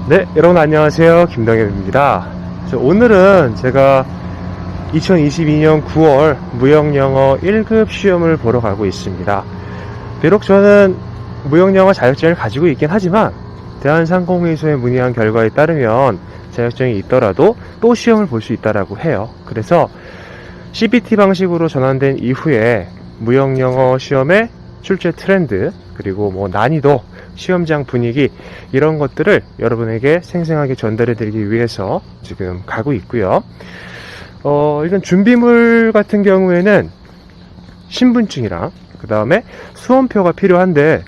네, 여러분 안녕하세요. 김동엽입니다. 오늘은 제가 2022년 9월 무역영어 1급 시험을 보러 가고 있습니다. 비록 저는 무역영어 자격증을 가지고 있긴 하지만 대한상공회의소에 문의한 결과에 따르면 자격증이 있더라도 또 시험을 볼 수 있다고 해요. 그래서 CBT 방식으로 전환된 이후에 무역영어 시험의 출제 트렌드, 그리고 난이도, 시험장 분위기, 이런 것들을 여러분에게 생생하게 전달해 드리기 위해서 지금 가고 있고요. 일단 준비물 같은 경우에는 신분증이랑 그 다음에 수험표가 필요한데,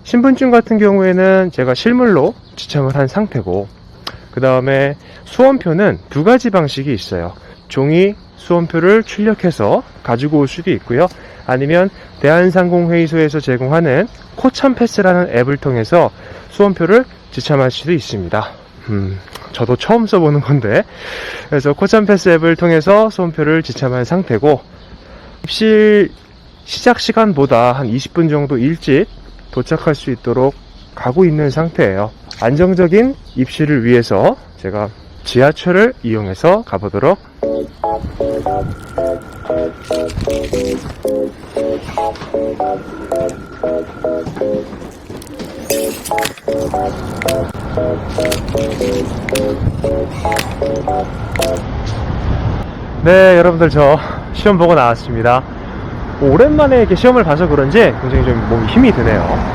신분증 같은 경우에는 제가 실물로 지참을 한 상태고, 그 다음에 수험표는 두 가지 방식이 있어요. 종이 수험표를 출력해서 가지고 올 수도 있고요. 아니면 대한상공회의소에서 제공하는 코참패스라는 앱을 통해서 수험표를 지참할 수도 있습니다. 저도 처음 써보는 건데, 그래서 코참패스 앱을 통해서 수험표를 지참한 상태고, 입실 시작 시간보다 한 20분 정도 일찍 도착할 수 있도록 가고 있는 상태예요. 안정적인 입시를 위해서 제가 지하철을 이용해서 가보도록. 네, 여러분들, 저 시험 보고 나왔습니다. 오랜만에 이렇게 시험을 봐서 그런지 굉장히 좀 몸이 힘이 드네요.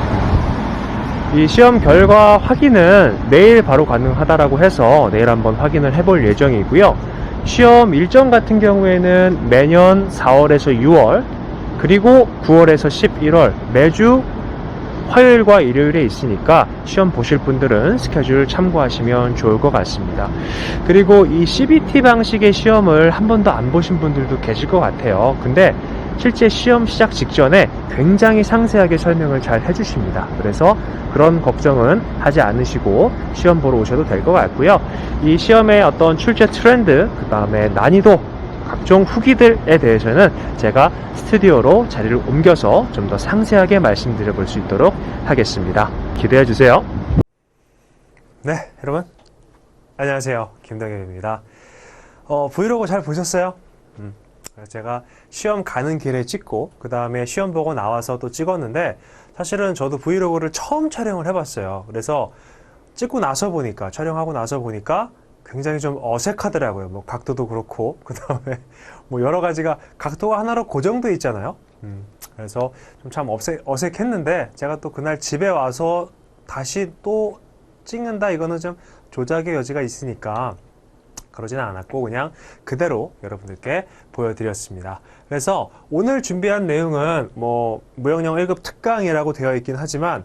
이 시험 결과 확인은 내일 바로 가능하다라고 해서 내일 한번 확인을 해볼 예정이고요. 시험 일정 같은 경우에는 매년 4월에서 6월, 그리고 9월에서 11월 매주 화요일과 일요일에 있으니까 시험 보실 분들은 스케줄 참고하시면 좋을 것 같습니다. 그리고 이 CBT 방식의 시험을 한 번도 안 보신 분들도 계실 것 같아요. 근데 실제 시험 시작 직전에 굉장히 상세하게 설명을 잘 해주십니다. 그래서 그런 걱정은 하지 않으시고 시험 보러 오셔도 될 것 같고요. 이 시험의 어떤 출제 트렌드, 그 다음에 난이도, 각종 후기들에 대해서는 제가 스튜디오로 자리를 옮겨서 좀 더 상세하게 말씀드려 볼 수 있도록 하겠습니다. 기대해 주세요. 네, 여러분 안녕하세요. 김동엽입니다. 브이로그 잘 보셨어요? 제가 시험 가는 길에 찍고 그 다음에 시험 보고 나와서 또 찍었는데, 사실은 저도 브이로그를 처음 촬영을 해봤어요. 그래서 찍고 나서 보니까, 촬영하고 나서 보니까 굉장히 좀 어색하더라고요. 각도도 그렇고, 그 다음에 여러 가지가 각도가 하나로 고정돼 있잖아요. 그래서 좀 참 어색했는데, 제가 또 그날 집에 와서 다시 또 찍는다, 이거는 좀 조작의 여지가 있으니까 그러지는 않았고 그냥 그대로 여러분들께 보여드렸습니다. 그래서 오늘 준비한 내용은 무역영어 1급 특강이라고 되어 있긴 하지만,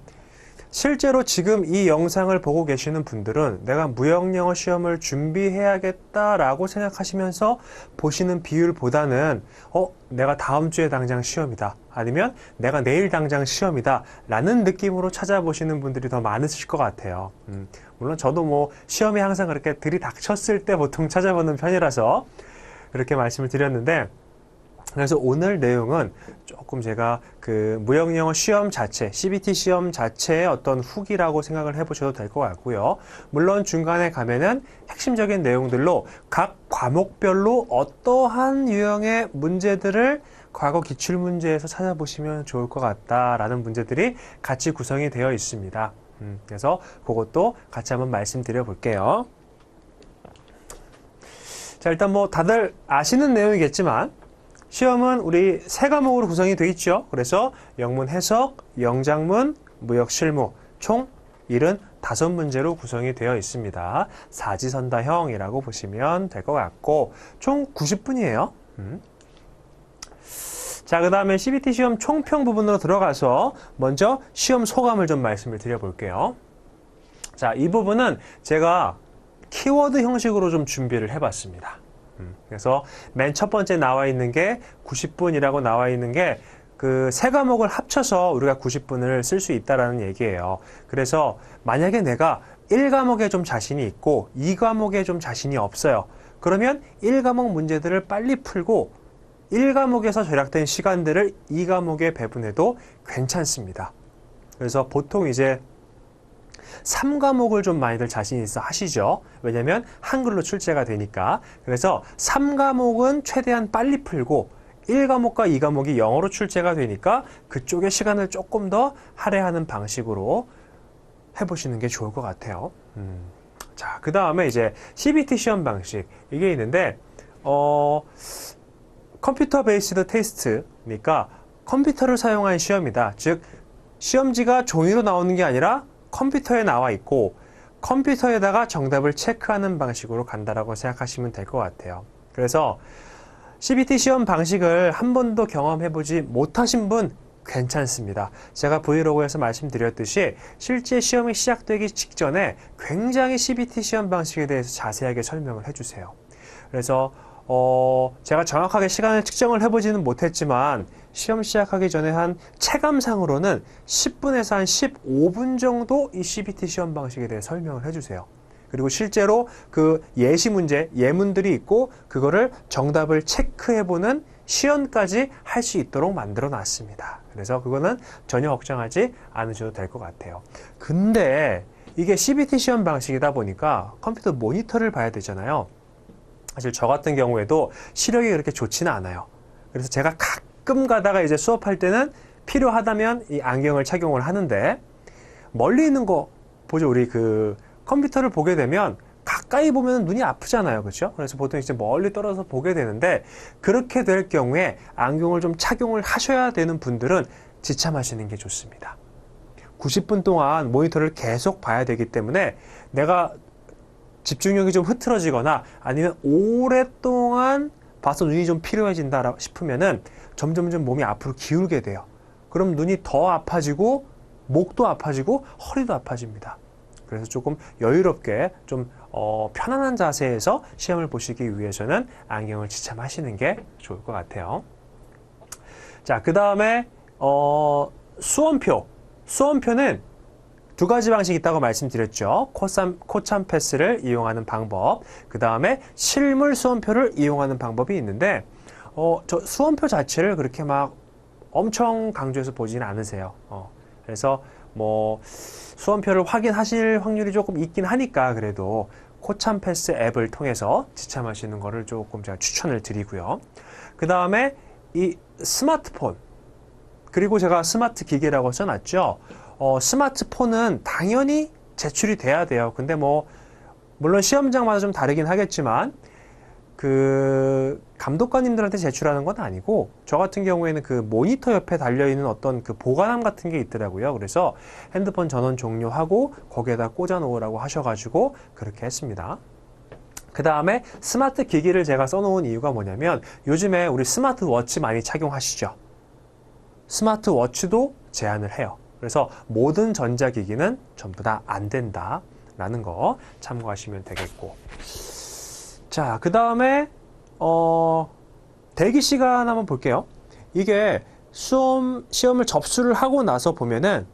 실제로 지금 이 영상을 보고 계시는 분들은 내가 무역영어 시험을 준비해야겠다라고 생각하시면서 보시는 비율보다는 내가 다음 주에 당장 시험이다, 아니면 내가 내일 당장 시험이다 라는 느낌으로 찾아보시는 분들이 더 많으실 것 같아요. 물론 저도 시험이 항상 그렇게 들이닥쳤을 때 보통 찾아보는 편이라서 그렇게 말씀을 드렸는데, 그래서 오늘 내용은 조금 제가 그 무역영어 시험 자체, CBT 시험 자체의 어떤 후기라고 생각을 해보셔도 될 것 같고요. 물론 중간에 가면은 핵심적인 내용들로 각 과목별로 어떠한 유형의 문제들을 과거 기출문제에서 찾아보시면 좋을 것 같다라는 문제들이 같이 구성이 되어 있습니다. 그래서 그것도 같이 한번 말씀드려 볼게요. 자, 일단 다들 아시는 내용이겠지만, 시험은 우리 세 과목으로 구성이 되어 있죠. 그래서 영문 해석, 영작문, 무역 실무, 총 75문제로 구성이 되어 있습니다. 사지선다형이라고 보시면 될 것 같고, 총 90분이에요. 자, 그 다음에 CBT 시험 총평 부분으로 들어가서 먼저 시험 소감을 좀 말씀을 드려볼게요. 자, 이 부분은 제가 키워드 형식으로 좀 준비를 해봤습니다. 그래서 맨 첫 번째 나와 있는 게 90분이라고 나와 있는 게 그 세 과목을 합쳐서 우리가 90분을 쓸 수 있다라는 얘기예요. 그래서 만약에 내가 1과목에 좀 자신이 있고 2과목에 좀 자신이 없어요. 그러면 1과목 문제들을 빨리 풀고 1과목에서 절약된 시간들을 2과목에 배분해도 괜찮습니다. 그래서 보통 이제 3과목을 좀 많이들 자신 있어 하시죠. 왜냐면 한글로 출제가 되니까. 그래서 3과목은 최대한 빨리 풀고 1과목과 2과목이 영어로 출제가 되니까 그쪽에 시간을 조금 더 할애하는 방식으로 해보시는 게 좋을 것 같아요. 자, 그 다음에 이제 CBT 시험 방식 이게 있는데 컴퓨터 베이스드 테스트니까 컴퓨터를 사용한 시험이다. 즉 시험지가 종이로 나오는 게 아니라 컴퓨터에 나와 있고 컴퓨터에다가 정답을 체크하는 방식으로 간다라고 생각하시면 될 것 같아요. 그래서 CBT 시험 방식을 한 번도 경험해보지 못하신 분 괜찮습니다. 제가 브이로그에서 말씀드렸듯이 실제 시험이 시작되기 직전에 굉장히 CBT 시험 방식에 대해서 자세하게 설명을 해주세요. 그래서 제가 정확하게 시간을 측정을 해보지는 못했지만 시험 시작하기 전에 한 체감상으로는 10분에서 한 15분 정도 이 CBT 시험 방식에 대해 설명을 해주세요. 그리고 실제로 그 예시 문제, 예문들이 있고 그거를 정답을 체크해보는 시연까지 할 수 있도록 만들어 놨습니다. 그래서 그거는 전혀 걱정하지 않으셔도 될 것 같아요. 근데 이게 CBT 시험 방식이다 보니까 컴퓨터 모니터를 봐야 되잖아요. 사실 저 같은 경우에도 시력이 그렇게 좋지는 않아요. 그래서 제가 가끔 가다가 이제 수업할 때는 필요하다면 이 안경을 착용을 하는데 멀리 있는 거 보죠. 우리 그 컴퓨터를 보게 되면 가까이 보면 눈이 아프잖아요. 그렇죠? 그래서 보통 이제 멀리 떨어져서 보게 되는데 그렇게 될 경우에 안경을 좀 착용을 하셔야 되는 분들은 지참하시는 게 좋습니다. 90분 동안 모니터를 계속 봐야 되기 때문에 내가 집중력이 좀 흐트러지거나 아니면 오랫동안 봐서 눈이 좀 피로해진다 싶으면은 점점점 몸이 앞으로 기울게 돼요. 그럼 눈이 더 아파지고 목도 아파지고 허리도 아파집니다. 그래서 조금 여유롭게 좀 편안한 자세에서 시험을 보시기 위해서는 안경을 지참하시는 게 좋을 것 같아요. 자, 그 다음에 수험표는 두 가지 방식이 있다고 말씀드렸죠. 코참 패스를 이용하는 방법, 그 다음에 실물 수험표를 이용하는 방법이 있는데 저 수험표 자체를 그렇게 막 엄청 강조해서 보지는 않으세요. 그래서 뭐 수험표를 확인하실 확률이 조금 있긴 하니까 그래도 코참 패스 앱을 통해서 지참하시는 거를 조금 제가 추천을 드리고요. 그 다음에 이 스마트폰, 그리고 제가 스마트 기계라고 써놨죠. 스마트폰은 당연히 제출이 돼야 돼요. 근데 뭐 물론 시험장마다 좀 다르긴 하겠지만 그 감독관님들한테 제출하는 건 아니고 저 같은 경우에는 그 모니터 옆에 달려있는 어떤 그 보관함 같은 게 있더라고요. 그래서 핸드폰 전원 종료하고 거기에다 꽂아 놓으라고 하셔가지고 그렇게 했습니다. 그 다음에 스마트 기기를 제가 써놓은 이유가 뭐냐면 요즘에 우리 스마트워치 많이 착용하시죠. 스마트워치도 제한을 해요. 그래서 모든 전자기기는 전부 다 안 된다라는 거 참고하시면 되겠고, 자, 그 다음에 대기 시간 한번 볼게요. 이게 시험을 접수를 하고 나서 보면은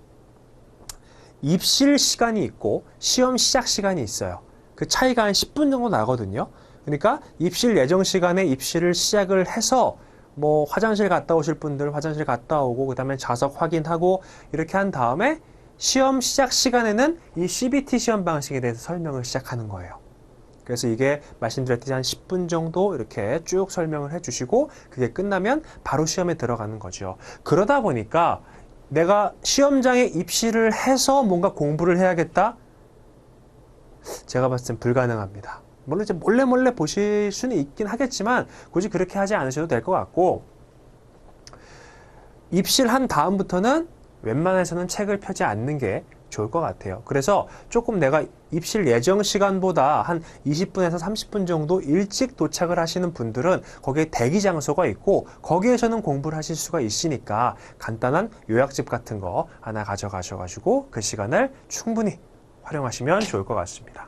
입실 시간이 있고 시험 시작 시간이 있어요. 그 차이가 한 10분 정도 나거든요. 그러니까 입실 예정 시간에 입실을 시작을 해서 뭐 화장실 갔다 오실 분들 화장실 갔다 오고 그 다음에 좌석 확인하고 이렇게 한 다음에 시험 시작 시간에는 이 CBT 시험 방식에 대해서 설명을 시작하는 거예요. 그래서 이게 말씀드렸듯이 한 10분 정도 이렇게 쭉 설명을 해주시고 그게 끝나면 바로 시험에 들어가는 거죠. 그러다 보니까 내가 시험장에 입실을 해서 뭔가 공부를 해야겠다? 제가 봤을 땐 불가능합니다. 물론 이제 몰래 보실 수는 있긴 하겠지만 굳이 그렇게 하지 않으셔도 될 것 같고, 입실한 다음부터는 웬만해서는 책을 펴지 않는 게 좋을 것 같아요. 그래서 조금 내가 입실 예정 시간보다 한 20분에서 30분 정도 일찍 도착을 하시는 분들은 거기에 대기 장소가 있고 거기에서는 공부를 하실 수가 있으니까 간단한 요약집 같은 거 하나 가져가셔가지고 그 시간을 충분히 활용하시면 좋을 것 같습니다.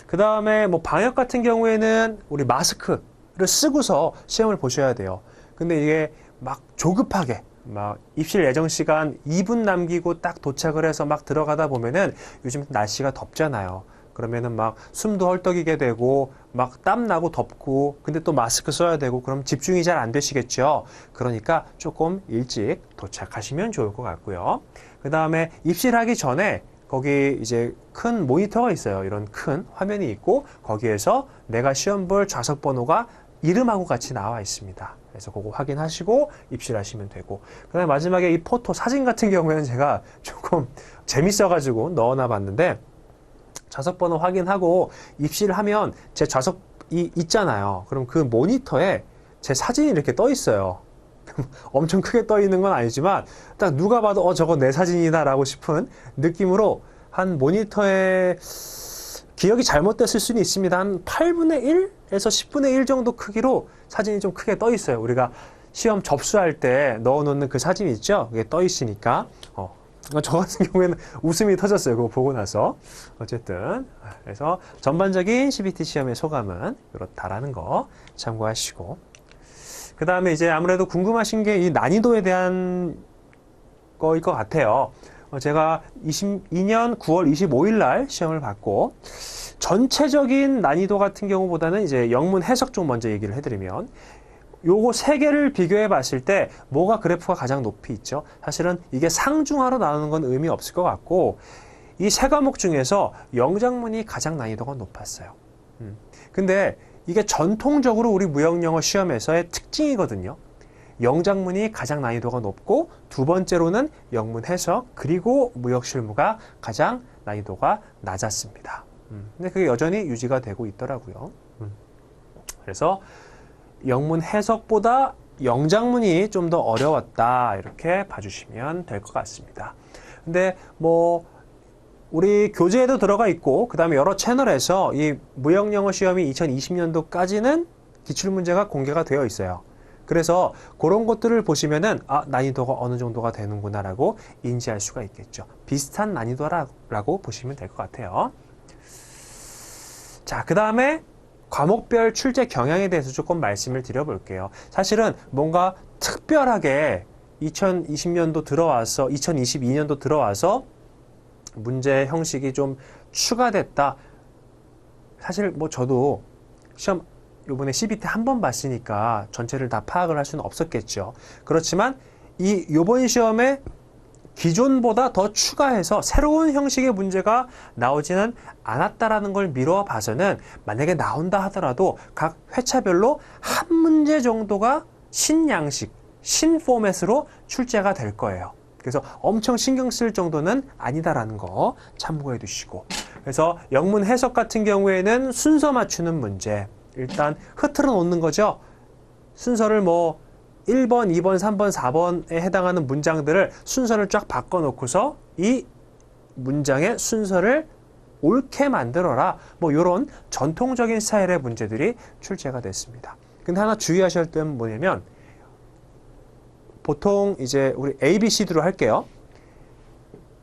그 다음에 뭐 방역 같은 경우에는 우리 마스크를 쓰고서 시험을 보셔야 돼요. 근데 이게 막 조급하게 막 입실 예정 시간 2분 남기고 딱 도착을 해서 막 들어가다 보면은 요즘 날씨가 덥잖아요. 그러면은 막 숨도 헐떡이게 되고 막 땀 나고 덥고 근데 또 마스크 써야 되고 그럼 집중이 잘 안 되시겠죠. 그러니까 조금 일찍 도착하시면 좋을 것 같고요. 그 다음에 입실하기 전에 거기 이제 큰 모니터가 있어요. 이런 큰 화면이 있고 거기에서 내가 시험 볼 좌석 번호가 이름하고 같이 나와 있습니다. 그래서 그거 확인하시고 입실하시면 되고, 그다음에 마지막에 이 포토 사진 같은 경우에는 제가 조금 재밌어가지고 넣어놔 봤는데, 좌석 번호 확인하고 입실을 하면 제 좌석이 있잖아요. 그럼 그 모니터에 제 사진이 이렇게 떠 있어요. 엄청 크게 떠 있는 건 아니지만 딱 누가 봐도 저거 내 사진이다 라고 싶은 느낌으로 한 모니터에, 기억이 잘못됐을 수는 있습니다. 한 8분의 1에서 10분의 1 정도 크기로 사진이 좀 크게 떠 있어요. 우리가 시험 접수할 때 넣어놓는 그 사진 있죠? 그게 떠 있으니까 저 같은 경우에는 웃음이 터졌어요. 그거 보고 나서. 어쨌든 그래서 전반적인 CBT 시험의 소감은 이렇다라는 거 참고하시고, 그 다음에 이제 아무래도 궁금하신 게 이 난이도에 대한 거일 것 같아요. 제가 22년 9월 25일 날 시험을 봤고, 전체적인 난이도 같은 경우보다는 이제 영문 해석 쪽 먼저 얘기를 해드리면, 요거 세 개를 비교해 봤을 때 뭐가 그래프가 가장 높이 있죠? 사실은 이게 상중하로 나누는 건 의미 없을 것 같고, 이 세 과목 중에서 영작문이 가장 난이도가 높았어요. 근데 이게 전통적으로 우리 무역영어 시험에서의 특징이거든요. 영작문이 가장 난이도가 높고, 두 번째로는 영문 해석, 그리고 무역 실무가 가장 난이도가 낮았습니다. 근데 그게 여전히 유지가 되고 있더라고요. 그래서 영문 해석보다 영작문이 좀 더 어려웠다, 이렇게 봐주시면 될 것 같습니다. 근데 뭐 우리 교재에도 들어가 있고, 그 다음에 여러 채널에서 이 무역영어 시험이 2020년도까지는 기출문제가 공개가 되어 있어요. 그래서 그런 것들을 보시면은 난이도가 어느 정도가 되는구나 라고 인지할 수가 있겠죠. 비슷한 난이도라고 보시면 될 것 같아요. 자, 그 다음에 과목별 출제 경향에 대해서 조금 말씀을 드려볼게요. 사실은 뭔가 특별하게 2020년도 들어와서 2022년도 들어와서 문제 형식이 좀 추가됐다. 사실 뭐 저도 시험 요번에 CBT 한 번 봤으니까 전체를 다 파악을 할 수는 없었겠죠. 그렇지만 요번 시험에 기존보다 더 추가해서 새로운 형식의 문제가 나오지는 않았다라는 걸 미루어 봐서는, 만약에 나온다 하더라도 각 회차별로 한 문제 정도가 신양식, 신포맷으로 출제가 될 거예요. 그래서 엄청 신경 쓸 정도는 아니다라는 거 참고해 두시고, 그래서 영문 해석 같은 경우에는 순서 맞추는 문제, 일단 흐트러 놓는 거죠. 순서를 뭐 1번, 2번, 3번, 4번에 해당하는 문장들을 순서를 쫙 바꿔놓고서 이 문장의 순서를 옳게 만들어라, 뭐 이런 전통적인 스타일의 문제들이 출제가 됐습니다. 근데 하나 주의하셔야 할 점은 뭐냐면, 보통 이제 우리 A, B, C로 할게요.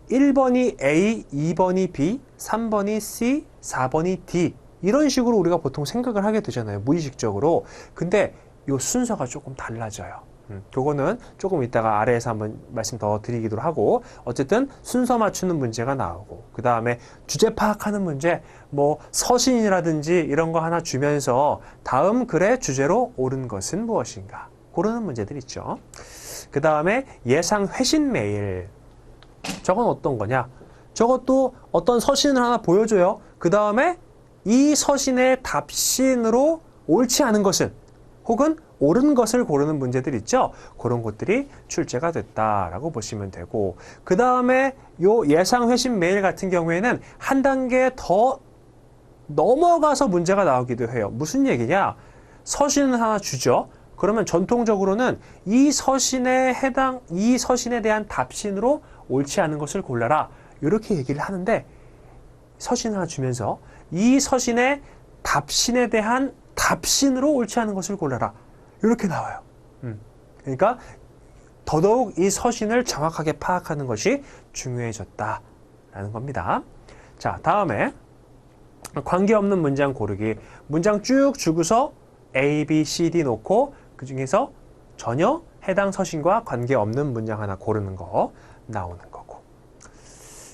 1번이 A, 2번이 B, 3번이 C, 4번이 D, 이런 식으로 우리가 보통 생각을 하게 되잖아요, 무의식적으로. 근데 이 순서가 조금 달라져요. 그거는 조금 이따가 아래에서 한번 말씀 더 드리기도 하고, 어쨌든 순서 맞추는 문제가 나오고, 그 다음에 주제 파악하는 문제, 뭐 서신이라든지 이런 거 하나 주면서 다음 글의 주제로 옳은 것은 무엇인가, 고르는 문제들 있죠. 그 다음에 예상 회신 메일, 저건 어떤 거냐, 저것도 어떤 서신을 하나 보여줘요. 그 다음에 이 서신의 답신으로 옳지 않은 것은, 혹은 옳은 것을 고르는 문제들 있죠. 그런 것들이 출제가 됐다라고 보시면 되고, 그 다음에 요 예상 회신 메일 같은 경우에는 한 단계 더 넘어가서 문제가 나오기도 해요. 무슨 얘기냐? 서신을 하나 주죠. 그러면 전통적으로는 이 서신에 대한 답신으로 옳지 않은 것을 골라라, 이렇게 얘기를 하는데, 서신을 하나 주면서 이 서신의 답신에 대한 답신으로 옳지 않은 것을 골라라, 이렇게 나와요. 그러니까 더더욱 이 서신을 정확하게 파악하는 것이 중요해졌다라는 겁니다. 자, 다음에 관계없는 문장 고르기. 문장 쭉 주고서 A, B, C, D 놓고 그 중에서 전혀 해당 서신과 관계없는 문장 하나 고르는 거 나오는 거고.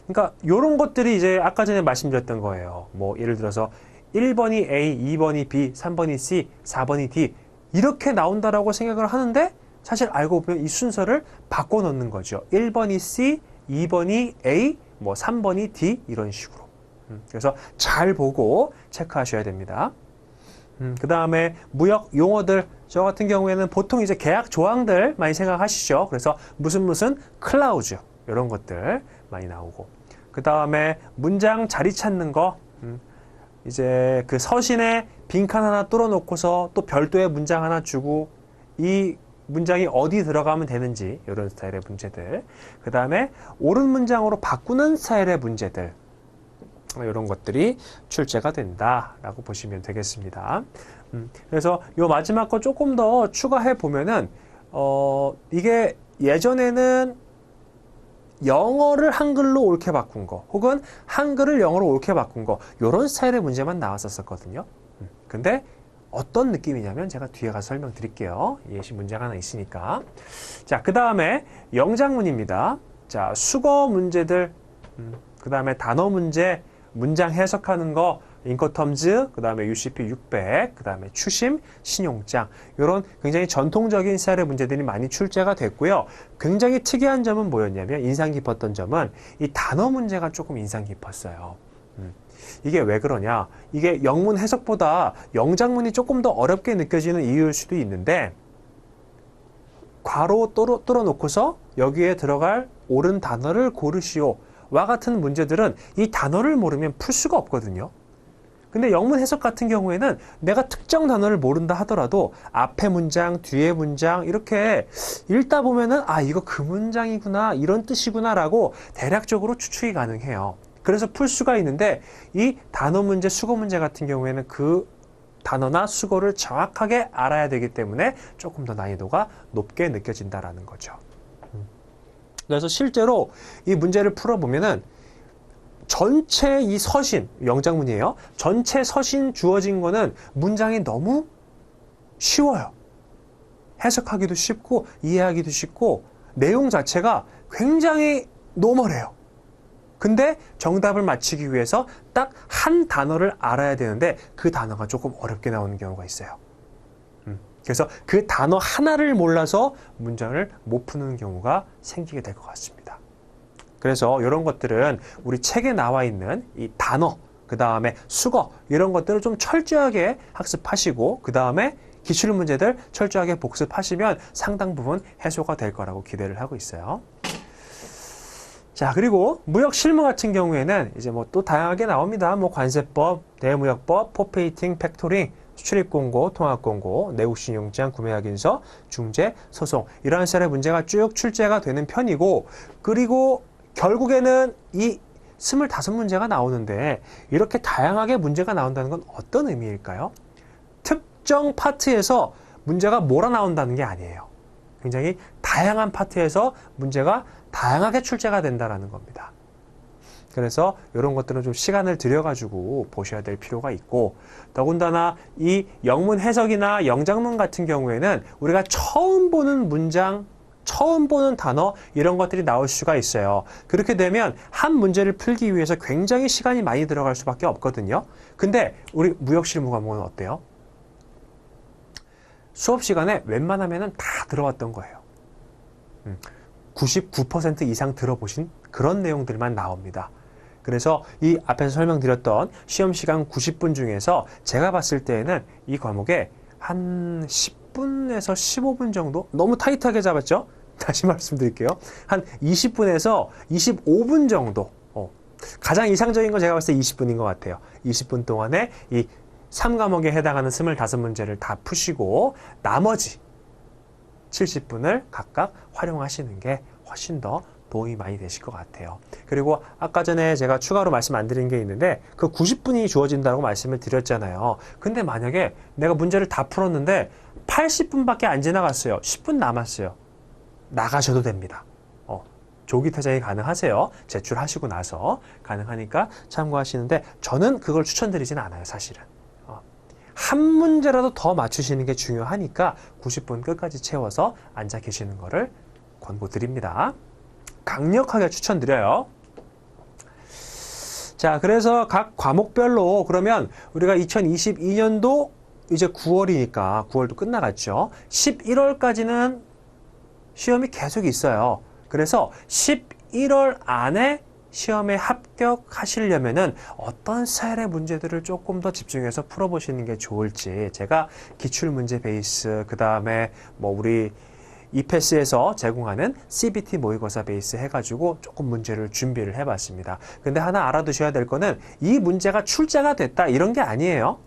그러니까 이런 것들이 이제 아까 전에 말씀드렸던 거예요. 뭐 예를 들어서 1번이 A, 2번이 B, 3번이 C, 4번이 D, 이렇게 나온다라고 생각을 하는데, 사실 알고 보면 이 순서를 바꿔 놓는 거죠. 1번이 C, 2번이 A, 뭐 3번이 D 이런 식으로. 그래서 잘 보고 체크하셔야 됩니다. 그 다음에 무역 용어들 저 같은 경우에는 보통 이제 계약 조항들 많이 생각하시죠. 그래서 무슨 클라우즈 이런 것들 많이 나오고 그 다음에 문장 자리 찾는 거 이제 그 서신에 빈칸 하나 뚫어놓고서 또 별도의 문장 하나 주고 이 문장이 어디 들어가면 되는지 이런 스타일의 문제들 그 다음에 옳은 문장으로 바꾸는 스타일의 문제들 이런 것들이 출제가 된다라고 보시면 되겠습니다. 그래서 요 마지막 거 조금 더 추가해 보면은 이게 예전에는 영어를 한글로 옳게 바꾼 거 혹은 한글을 영어로 옳게 바꾼 거 이런 스타일의 문제만 나왔었거든요. 근데 어떤 느낌이냐면 제가 뒤에 가서 설명드릴게요. 예시 문제가 하나 있으니까. 자, 그 다음에 영작문입니다. 자, 수거 문제들, 그 다음에 단어 문제, 문장 해석하는 거, 인코텀즈, 그 다음에 UCP 600, 그 다음에 추심, 신용장 이런 굉장히 전통적인 스타일의 문제들이 많이 출제가 됐고요. 굉장히 특이한 점은 뭐였냐면 인상 깊었던 점은 이 단어 문제가 조금 인상 깊었어요. 이게 왜 그러냐? 이게 영문 해석보다 영작문이 조금 더 어렵게 느껴지는 이유일 수도 있는데 괄호 뚫어놓고서 여기에 들어갈 옳은 단어를 고르시오 와 같은 문제들은 이 단어를 모르면 풀 수가 없거든요. 근데 영문 해석 같은 경우에는 내가 특정 단어를 모른다 하더라도 앞에 문장, 뒤에 문장 이렇게 읽다 보면은 아 이거 그 문장이구나 이런 뜻이구나 라고 대략적으로 추측이 가능해요. 그래서 풀 수가 있는데 이 단어 문제, 수거 문제 같은 경우에는 그 단어나 수거를 정확하게 알아야 되기 때문에 조금 더 난이도가 높게 느껴진다라는 거죠. 그래서 실제로 이 문제를 풀어보면은 전체 이 서신, 영작문이에요. 전체 서신 주어진 거는 문장이 너무 쉬워요. 해석하기도 쉽고 이해하기도 쉽고 내용 자체가 굉장히 노멀해요. 근데 정답을 맞히기 위해서 딱 한 단어를 알아야 되는데 그 단어가 조금 어렵게 나오는 경우가 있어요. 그래서 그 단어 하나를 몰라서 문장을 못 푸는 경우가 생기게 될 것 같습니다. 그래서 이런 것들은 우리 책에 나와 있는 이 단어, 그 다음에 수거 이런 것들을 좀 철저하게 학습하시고 그 다음에 기출 문제들 철저하게 복습하시면 상당 부분 해소가 될 거라고 기대를 하고 있어요. 자, 그리고 무역 실무 같은 경우에는 이제 뭐 또 다양하게 나옵니다. 뭐 관세법, 대무역법, 포페이팅, 팩토링, 수출입공고, 통합공고, 내국신용장, 구매확인서, 중재, 소송 이러한 셀의 문제가 쭉 출제가 되는 편이고 그리고 결국에는 이 25문제가 나오는데 이렇게 다양하게 문제가 나온다는 건 어떤 의미일까요? 특정 파트에서 문제가 몰아나온다는 게 아니에요. 굉장히 다양한 파트에서 문제가 다양하게 출제가 된다는 겁니다. 그래서 이런 것들은 좀 시간을 들여가지고 보셔야 될 필요가 있고 더군다나 이 영문 해석이나 영작문 같은 경우에는 우리가 처음 보는 문장 처음 보는 단어 이런 것들이 나올 수가 있어요. 그렇게 되면 한 문제를 풀기 위해서 굉장히 시간이 많이 들어갈 수밖에 없거든요. 근데 우리 무역실무 과목은 어때요? 수업 시간에 웬만하면 다 들어왔던 거예요. 99% 이상 들어보신 그런 내용들만 나옵니다. 그래서 이 앞에서 설명드렸던 시험 시간 90분 중에서 제가 봤을 때에는 이 과목에 한 10분에서 15분 정도? 너무 타이트하게 잡았죠? 다시 말씀드릴게요. 한 20분에서 25분 정도. 가장 이상적인 건 제가 봤을 때 20분인 것 같아요. 20분 동안에 이 3과목에 해당하는 25문제를 다 푸시고 나머지 70분을 각각 활용하시는 게 훨씬 더 도움이 많이 되실 것 같아요. 그리고 아까 전에 제가 추가로 말씀 안 드린 게 있는데 그 90분이 주어진다고 말씀을 드렸잖아요. 근데 만약에 내가 문제를 다 풀었는데 80분밖에 안 지나갔어요. 10분 남았어요. 나가셔도 됩니다. 조기 퇴장이 가능하세요. 제출하시고 나서 가능하니까 참고하시는데 저는 그걸 추천드리지는 않아요. 사실은. 한 문제라도 더 맞추시는 게 중요하니까 90분 끝까지 채워서 앉아 계시는 거를 권고드립니다. 강력하게 추천드려요. 자, 그래서 각 과목별로 그러면 우리가 2022년도 이제 9월이니까 9월도 끝나갔죠. 11월까지는 시험이 계속 있어요. 그래서 11월 안에 시험에 합격하시려면은 어떤 스타일의 문제들을 조금 더 집중해서 풀어보시는 게 좋을지 제가 기출문제 베이스, 그 다음에 뭐 우리 이패스에서 제공하는 CBT 모의고사 베이스 해가지고 조금 문제를 준비를 해봤습니다. 근데 하나 알아두셔야 될 거는 이 문제가 출제가 됐다 이런 게 아니에요.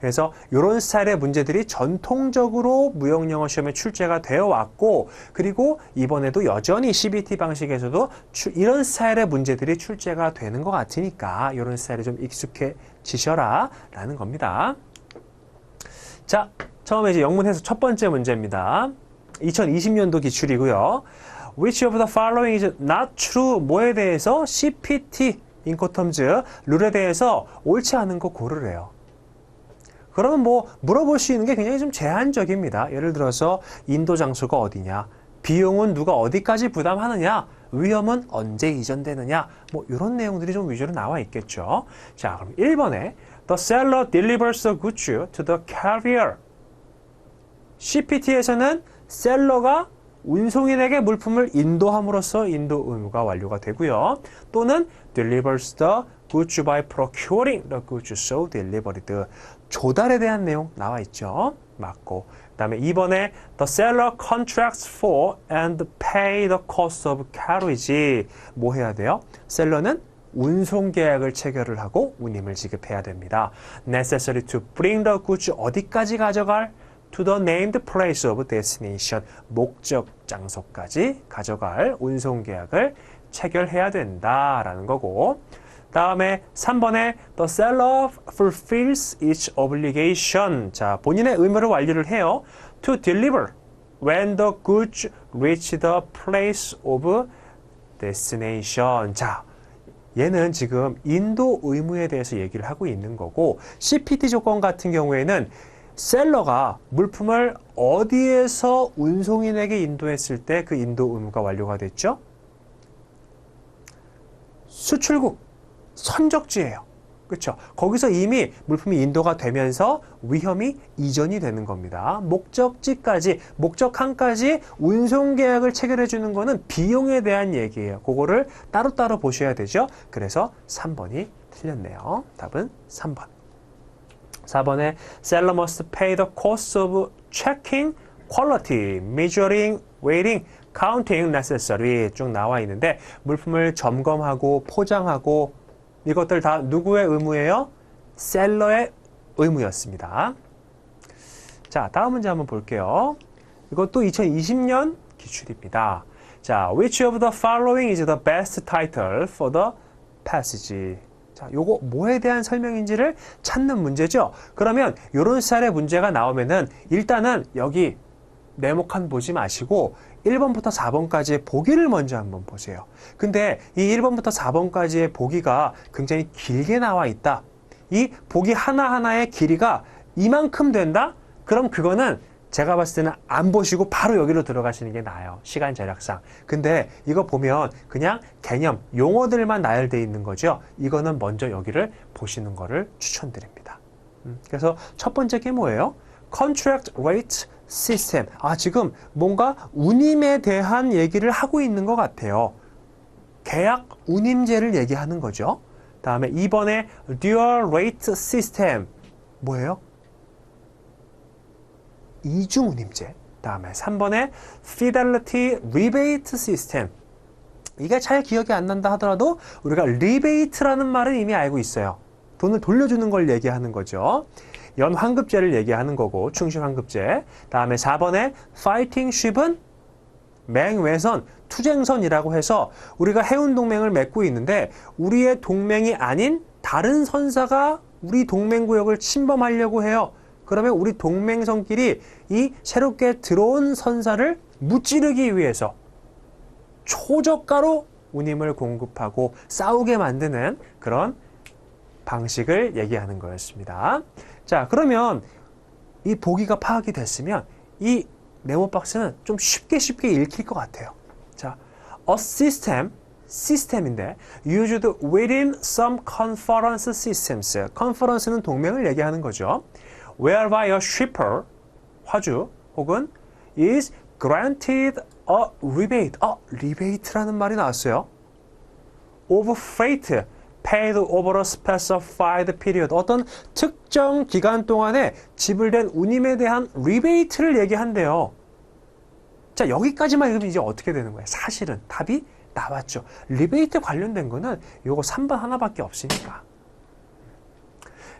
그래서 이런 스타일의 문제들이 전통적으로 무형영어 시험에 출제가 되어 왔고, 그리고 이번에도 여전히 CBT 방식에서도 이런 스타일의 문제들이 출제가 되는 것 같으니까 이런 스타일에 좀 익숙해지셔라 라는 겁니다. 자, 처음에 이제 영문해서 첫 번째 문제입니다. 2020년도 기출이고요. Which of the following is not true? 뭐에 대해서 CPT, 인코텀즈, 룰에 대해서 옳지 않은 거 고르래요. 그러면 뭐 물어볼 수 있는 게 굉장히 좀 제한적입니다. 예를 들어서 인도 장소가 어디냐, 비용은 누가 어디까지 부담하느냐, 위험은 언제 이전되느냐, 뭐 이런 내용들이 좀 위주로 나와 있겠죠. 자, 그럼 1번에 The seller delivers the goods to the carrier. CPT에서는 셀러가 운송인에게 물품을 인도함으로써 인도 의무가 완료가 되고요. 또는 delivers the goods by procuring the goods so delivered. 조달에 대한 내용 나와 있죠. 맞고. 그 다음에 2번에 the seller contracts for and pay the cost of carriage. 뭐 해야 돼요? 셀러는 운송 계약을 체결을 하고 운임을 지급해야 됩니다. necessary to bring the goods 어디까지 가져갈? to the named place of destination. 목적 장소까지 가져갈 운송 계약을 체결해야 된다라는 거고. 다음에 3번에 the seller fulfills its obligation. 자, 본인의 의무를 완료를 해요. to deliver when the goods reach the place of destination. 자, 얘는 지금 인도 의무에 대해서 얘기를 하고 있는 거고, CPT 조건 같은 경우에는 셀러가 물품을 어디에서 운송인에게 인도했을 때 그 인도 의무가 완료가 됐죠? 수출국, 선적지예요. 그렇죠? 거기서 이미 물품이 인도가 되면서 위험이 이전이 되는 겁니다. 목적지까지, 목적항까지 운송 계약을 체결해 주는 거는 비용에 대한 얘기예요. 그거를 따로따로 보셔야 되죠. 그래서 3번이 틀렸네요. 답은 3번. 4번에 seller must pay the cost of checking, quality, measuring, weighing, counting necessary 쭉 나와 있는데, 물품을 점검하고 포장하고 이것들 다 누구의 의무예요? 셀러의 의무였습니다. 자, 다음 문제 한번 볼게요. 이것도 2020년 기출입니다. 자, which of the following is the best title for the passage? 자, 요거 뭐에 대한 설명인지를 찾는 문제죠. 그러면 요런 스타일의 문제가 나오면은 일단은 여기 네모칸 보지 마시고 1번부터 4번까지의 보기를 먼저 한번 보세요. 근데 이 1번부터 4번까지의 보기가 굉장히 길게 나와 있다. 이 보기 하나하나의 길이가 이만큼 된다? 그럼 그거는 제가 봤을 때는 안 보시고 바로 여기로 들어가시는 게 나아요. 시간 절약상. 근데 이거 보면 그냥 개념, 용어들만 나열되어 있는 거죠. 이거는 먼저 여기를 보시는 거를 추천드립니다. 그래서 첫 번째 게 뭐예요? Contract Rate System. 아, 지금 뭔가 운임에 대한 얘기를 하고 있는 것 같아요. 계약 운임제를 얘기하는 거죠. 다음에 2번에 Dual Rate System. 뭐예요? 이중 운임제. 다음에 3번에 Fidelity Rebate System. 이게 잘 기억이 안 난다 하더라도 우리가 리베이트라는 말은 이미 알고 있어요. 돈을 돌려주는 걸 얘기하는 거죠. 연환급제를 얘기하는 거고, 충실환급제. 다음에 4번에 Fighting Ship은 맹외선, 투쟁선이라고 해서 우리가 해운동맹을 맺고 있는데 우리의 동맹이 아닌 다른 선사가 우리 동맹구역을 침범하려고 해요. 그러면 우리 동맹선끼리 이 새롭게 들어온 선사를 무찌르기 위해서 초저가로 운임을 공급하고 싸우게 만드는 그런 방식을 얘기하는 거였습니다. 자, 그러면 이 보기가 파악이 됐으면 이 네모 박스는 좀 쉽게 읽힐 것 같아요. 자, a system, 시스템인데 used within some conference systems. conference는 동맹을 얘기하는 거죠. whereby a shipper, 화주 혹은 is granted a rebate. rebate라는 말이 나왔어요. of freight paid over a specified period. 어떤 특정 기간 동안에 지불된 운임에 대한 리베이트를 얘기한대요. 자, 여기까지만 읽으면 이제 어떻게 되는 거예요? 사실은 답이 나왔죠. 리베이트 관련된 거는 요거 3번 하나밖에 없으니까.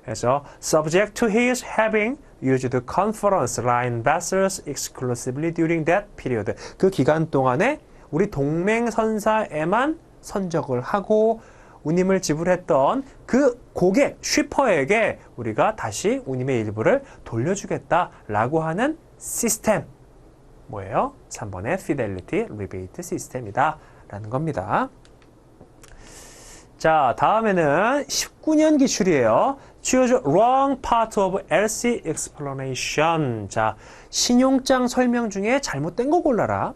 그래서 subject to his having used the conference line vessels exclusively during that period. 그 기간 동안에 우리 동맹선사에만 선적을 하고 운임을 지불했던 그 고객, 쉬퍼에게 우리가 다시 운임의 일부를 돌려주겠다라고 하는 시스템. 뭐예요? 3번의 fidelity rebate 시스템이다 라는 겁니다. 자, 다음에는 19년 기출이에요. Choose wrong part of LC explanation. 자, 신용장 설명 중에 잘못된 거 골라라.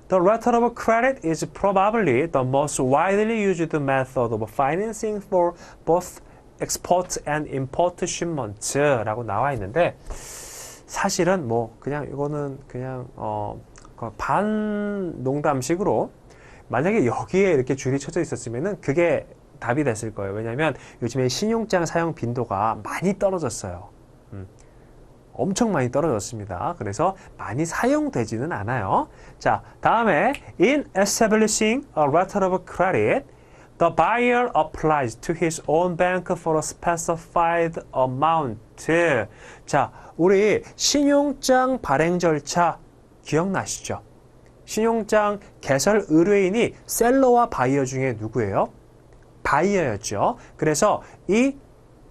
The letter of credit is probably the most widely used method of financing for both export and import shipments 라고 나와 있는데 사실은 뭐 그냥 이거는 그냥 반 농담식으로 만약에 여기에 이렇게 줄이 쳐져 있었으면은 그게 답이 됐을 거예요. 왜냐하면 요즘에 신용장 사용 빈도가 많이 떨어졌어요. 엄청 많이 떨어졌습니다. 그래서 많이 사용되지는 않아요. 자, 다음에 in establishing a letter of credit, the buyer applies to his own bank for a specified amount. 자, 우리 신용장 발행 절차 기억나시죠? 신용장 개설 의뢰인이 셀러와 바이어 중에 누구예요? 바이어였죠. 그래서 이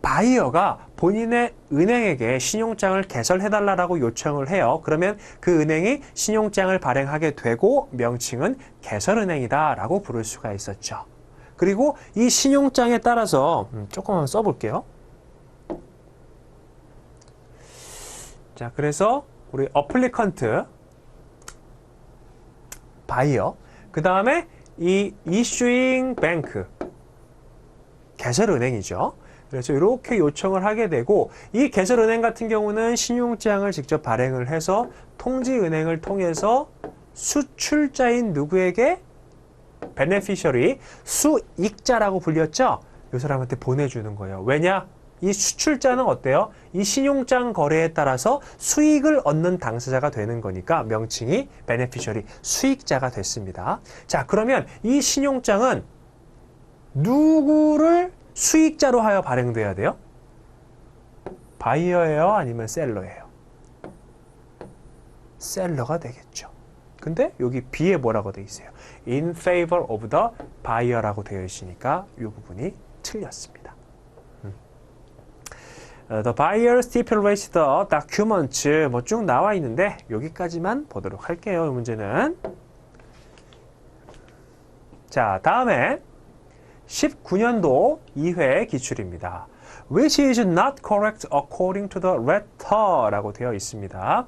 바이어가 본인의 은행에게 신용장을 개설해달라고 요청을 해요. 그러면 그 은행이 신용장을 발행하게 되고 명칭은 개설은행이다 라고 부를 수가 있었죠. 그리고 이 신용장에 따라서 조금만 써볼게요. 자, 그래서 우리 어플리컨트 바이어, 그 다음에 이 issuing bank 개설은행이죠. 그래서 이렇게 요청을 하게 되고 이 개설은행 같은 경우는 신용장을 직접 발행을 해서 통지은행을 통해서 수출자인 누구에게 beneficiary, 수익자라고 불렸죠? 이 사람한테 보내주는 거예요. 왜냐? 이 수출자는 어때요? 이 신용장 거래에 따라서 수익을 얻는 당사자가 되는 거니까 명칭이 beneficiary, 수익자가 됐습니다. 자, 그러면 이 신용장은 누구를 수익자로 하여 발행돼야 돼요? 바이어예요? 아니면 셀러예요? 셀러가 되겠죠. 근데 여기 B에 뭐라고 되어 있어요? In favor of the buyer라고 되어 있으니까 이 부분이 틀렸습니다. The buyer stipulates the documents 뭐 쭉 나와 있는데 여기까지만 보도록 할게요. 이 문제는. 자, 다음에 19년도 2회 기출입니다. Which is not correct according to the letter 라고 되어 있습니다.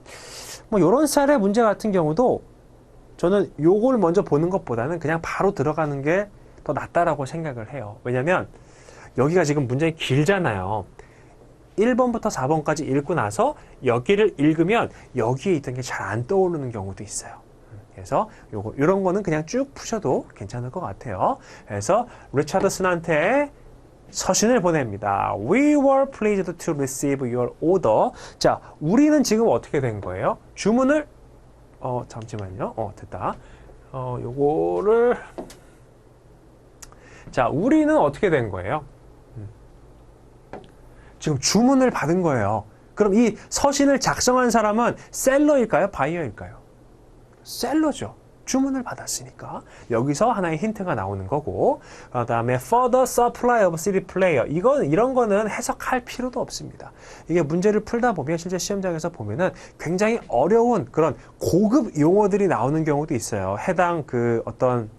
뭐 이런 스타일의 문제 같은 경우도 저는 요걸 먼저 보는 것보다는 그냥 바로 들어가는 게 더 낫다라고 생각을 해요. 왜냐면 여기가 지금 문제가 길잖아요. 1번부터 4번까지 읽고 나서 여기를 읽으면 여기에 있던 게 잘 안 떠오르는 경우도 있어요. 그래서 이런 거는 그냥 쭉 푸셔도 괜찮을 것 같아요. 그래서 리차드슨한테 서신을 보냅니다. We were pleased to receive your order. 자, 우리는 지금 어떻게 된 거예요? 주문을 잠시만요. 됐다. 요거를 자, 우리는 어떻게 된 거예요? 지금 주문을 받은 거예요. 그럼 이 서신을 작성한 사람은 셀러일까요? 바이어일까요? 셀러죠. 주문을 받았으니까. 여기서 하나의 힌트가 나오는 거고, 그 다음에 further supply of CD player. 이런 거는 해석할 필요도 없습니다. 이게 문제를 풀다 보면 실제 시험장에서 보면은 굉장히 어려운 그런 고급 용어들이 나오는 경우도 있어요. 해당 그 어떤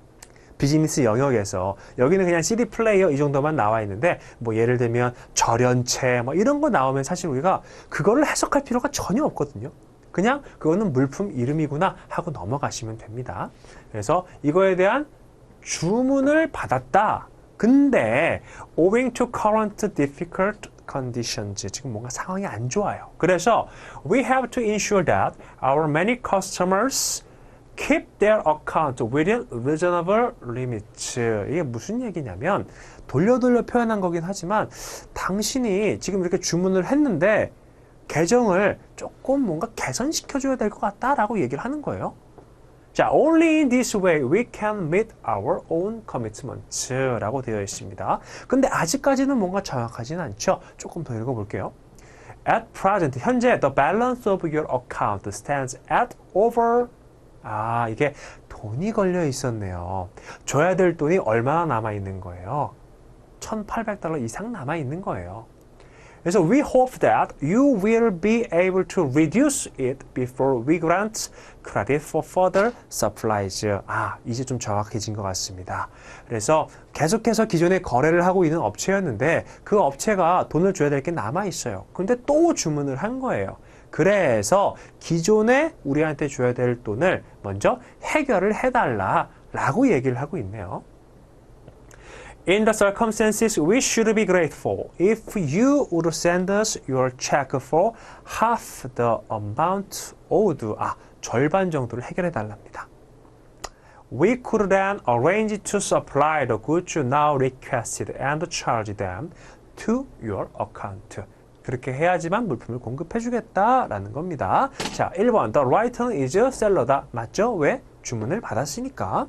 비즈니스 영역에서 여기는 그냥 CD 플레이어 이 정도만 나와 있는데 뭐 예를 들면 절연체 뭐 이런 거 나오면 사실 우리가 그거를 해석할 필요가 전혀 없거든요. 그냥 그거는 물품 이름이구나 하고 넘어가시면 됩니다. 그래서 이거에 대한 주문을 받았다. 근데 owing to current difficult conditions 지금 뭔가 상황이 안 좋아요. 그래서 we have to ensure that our many customers keep their account within reasonable limits. 이게 무슨 얘기냐면 돌려 표현한 거긴 하지만 당신이 지금 이렇게 주문을 했는데 계정을 조금 뭔가 개선시켜줘야 될 것 같다라고 얘기를 하는 거예요. 자, only in this way we can meet our own commitments 라고 되어 있습니다. 근데 아직까지는 뭔가 정확하지는 않죠. 조금 더 읽어볼게요. At present, 현재 the balance of your account stands at over 이게 돈이 걸려 있었네요. 줘야 될 돈이 얼마나 남아 있는 거예요? $1,800 이상 남아 있는 거예요. 그래서 we hope that you will be able to reduce it before we grant credit for further supplies. 이제 좀 정확해진 것 같습니다. 그래서 계속해서 기존에 거래를 하고 있는 업체였는데 그 업체가 돈을 줘야 될 게 남아 있어요. 근데 또 주문을 한 거예요. 그래서 기존에 우리한테 줘야 될 돈을 먼저 해결을 해달라라고 얘기를 하고 있네요. In the circumstances, we should be grateful if you would send us your check for half the amount owed. 절반 정도를 해결해 달랍니다. We could then arrange to supply the goods now requested and charge them to your account. 그렇게 해야지만 물품을 공급해 주겠다라는 겁니다. 자, 1번 The writer is seller다. 맞죠? 왜? 주문을 받았으니까.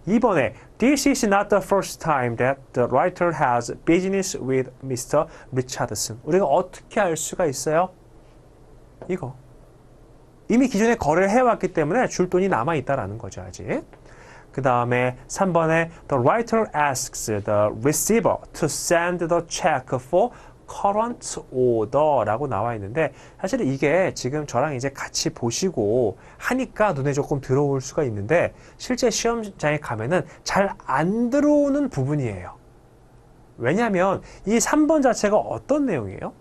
2번에 This is not the first time that the writer has business with Mr. Richardson. 우리가 어떻게 알 수가 있어요? 이거. 이미 기존에 거래를 해왔기 때문에 줄 돈이 남아있다라는 거죠, 아직. 그 다음에 3번에 The writer asks the receiver to send the check for current order 라고 나와 있는데 사실 이게 지금 저랑 이제 같이 보시고 하니까 눈에 조금 들어올 수가 있는데 실제 시험장에 가면은 잘 안 들어오는 부분이에요. 왜냐하면 이 3번 자체가 어떤 내용이에요?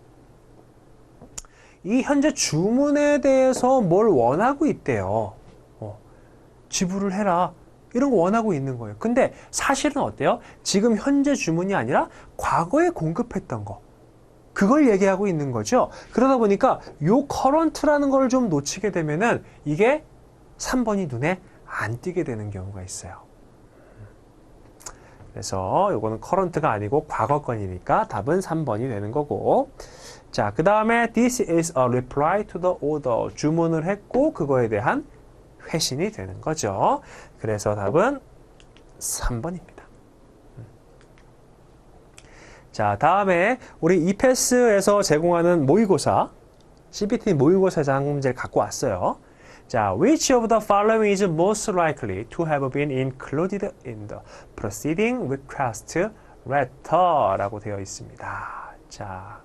이 현재 주문에 대해서 뭘 원하고 있대요. 지불을 해라. 이런 거 원하고 있는 거예요. 근데 사실은 어때요? 지금 현재 주문이 아니라 과거에 공급했던 거. 그걸 얘기하고 있는 거죠. 그러다 보니까 요 current라는 걸 좀 놓치게 되면은 이게 3번이 눈에 안 띄게 되는 경우가 있어요. 그래서 요거는 current가 아니고 과거건이니까 답은 3번이 되는 거고. 자, 그 다음에 this is a reply to the order. 주문을 했고 그거에 대한 회신이 되는 거죠. 그래서 답은 3번입니다. 자, 다음에 우리 이패스에서 제공하는 모의고사, CBT 모의고사 문제를 갖고 왔어요. 자, which of the following is most likely to have been included in the preceding request letter? 라고 되어 있습니다. 자,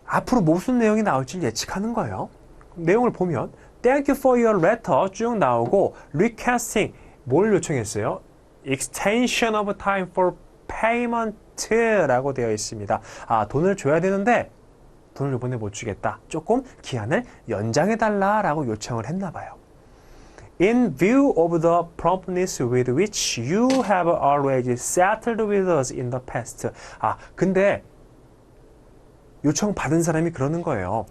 앞으로 무슨 내용이 나올지 예측하는 거예요. 내용을 보면 Thank you for your letter 쭉 나오고 requesting 뭘 요청했어요? Extension of time for payment라고 되어 있습니다. 돈을 줘야 되는데 돈을 이번에 못 주겠다. 조금 기한을 연장해달라라고 요청을 했나 봐요. In view of the promptness with which you have always settled with us in the past. 근데 요청 받은 사람이 그러는 거예요.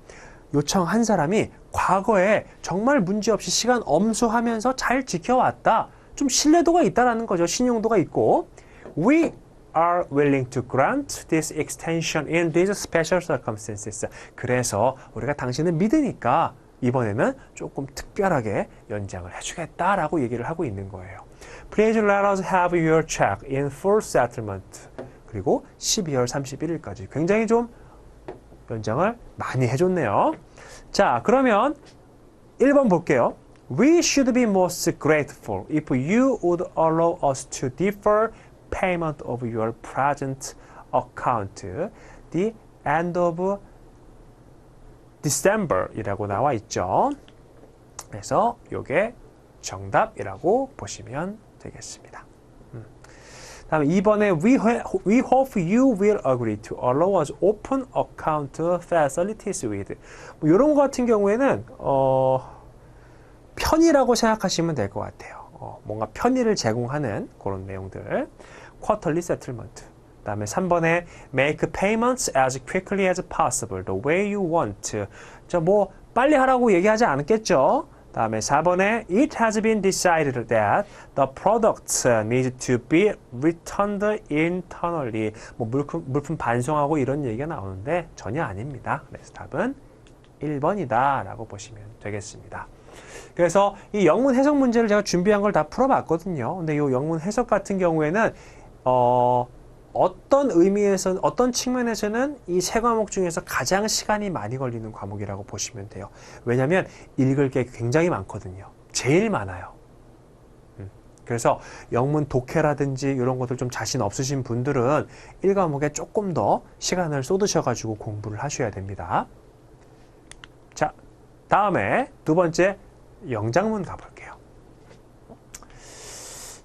요청한 사람이 과거에 정말 문제없이 시간 엄수하면서 잘 지켜왔다. 좀 신뢰도가 있다라는 거죠. 신용도가 있고. We are willing to grant this extension in these special circumstances. 그래서 우리가 당신을 믿으니까 이번에는 조금 특별하게 연장을 해주겠다라고 얘기를 하고 있는 거예요. Please let us have your check in full settlement. 그리고 12월 31일까지 굉장히 좀 연장을 많이 해줬네요. 자, 그러면 1번 볼게요. We should be most grateful if you would allow us to defer payment of your present account the end of December 이라고 나와 있죠. 그래서 이게 정답이라고 보시면 되겠습니다. 다음에 2번에 we hope you will agree to allow us open account facilities with. 뭐 이런 거 같은 경우에는 편의라고 생각하시면 될 것 같아요. 뭔가 편의를 제공하는 그런 내용들. quarterly settlement. 다음에 3번에 make payments as quickly as possible the way you want. 자, 뭐 빨리 하라고 얘기하지 않았겠죠. 다음에 4번에 it has been decided that the product needs to be returned internally. 뭐 물품 반송하고 이런 얘기가 나오는데 전혀 아닙니다. 그래서 답은 1번이다 라고 보시면 되겠습니다. 그래서 이 영문 해석 문제를 제가 준비한 걸 다 풀어봤거든요. 근데 이 영문 해석 같은 경우에는 어떤 의미에서, 어떤 측면에서는 이 세 과목 중에서 가장 시간이 많이 걸리는 과목이라고 보시면 돼요. 왜냐하면 읽을 게 굉장히 많거든요. 제일 많아요. 그래서 영문 독해라든지 이런 것들 좀 자신 없으신 분들은 1과목에 조금 더 시간을 쏟으셔가지고 공부를 하셔야 됩니다. 자, 다음에 두 번째 영장문 가볼게요.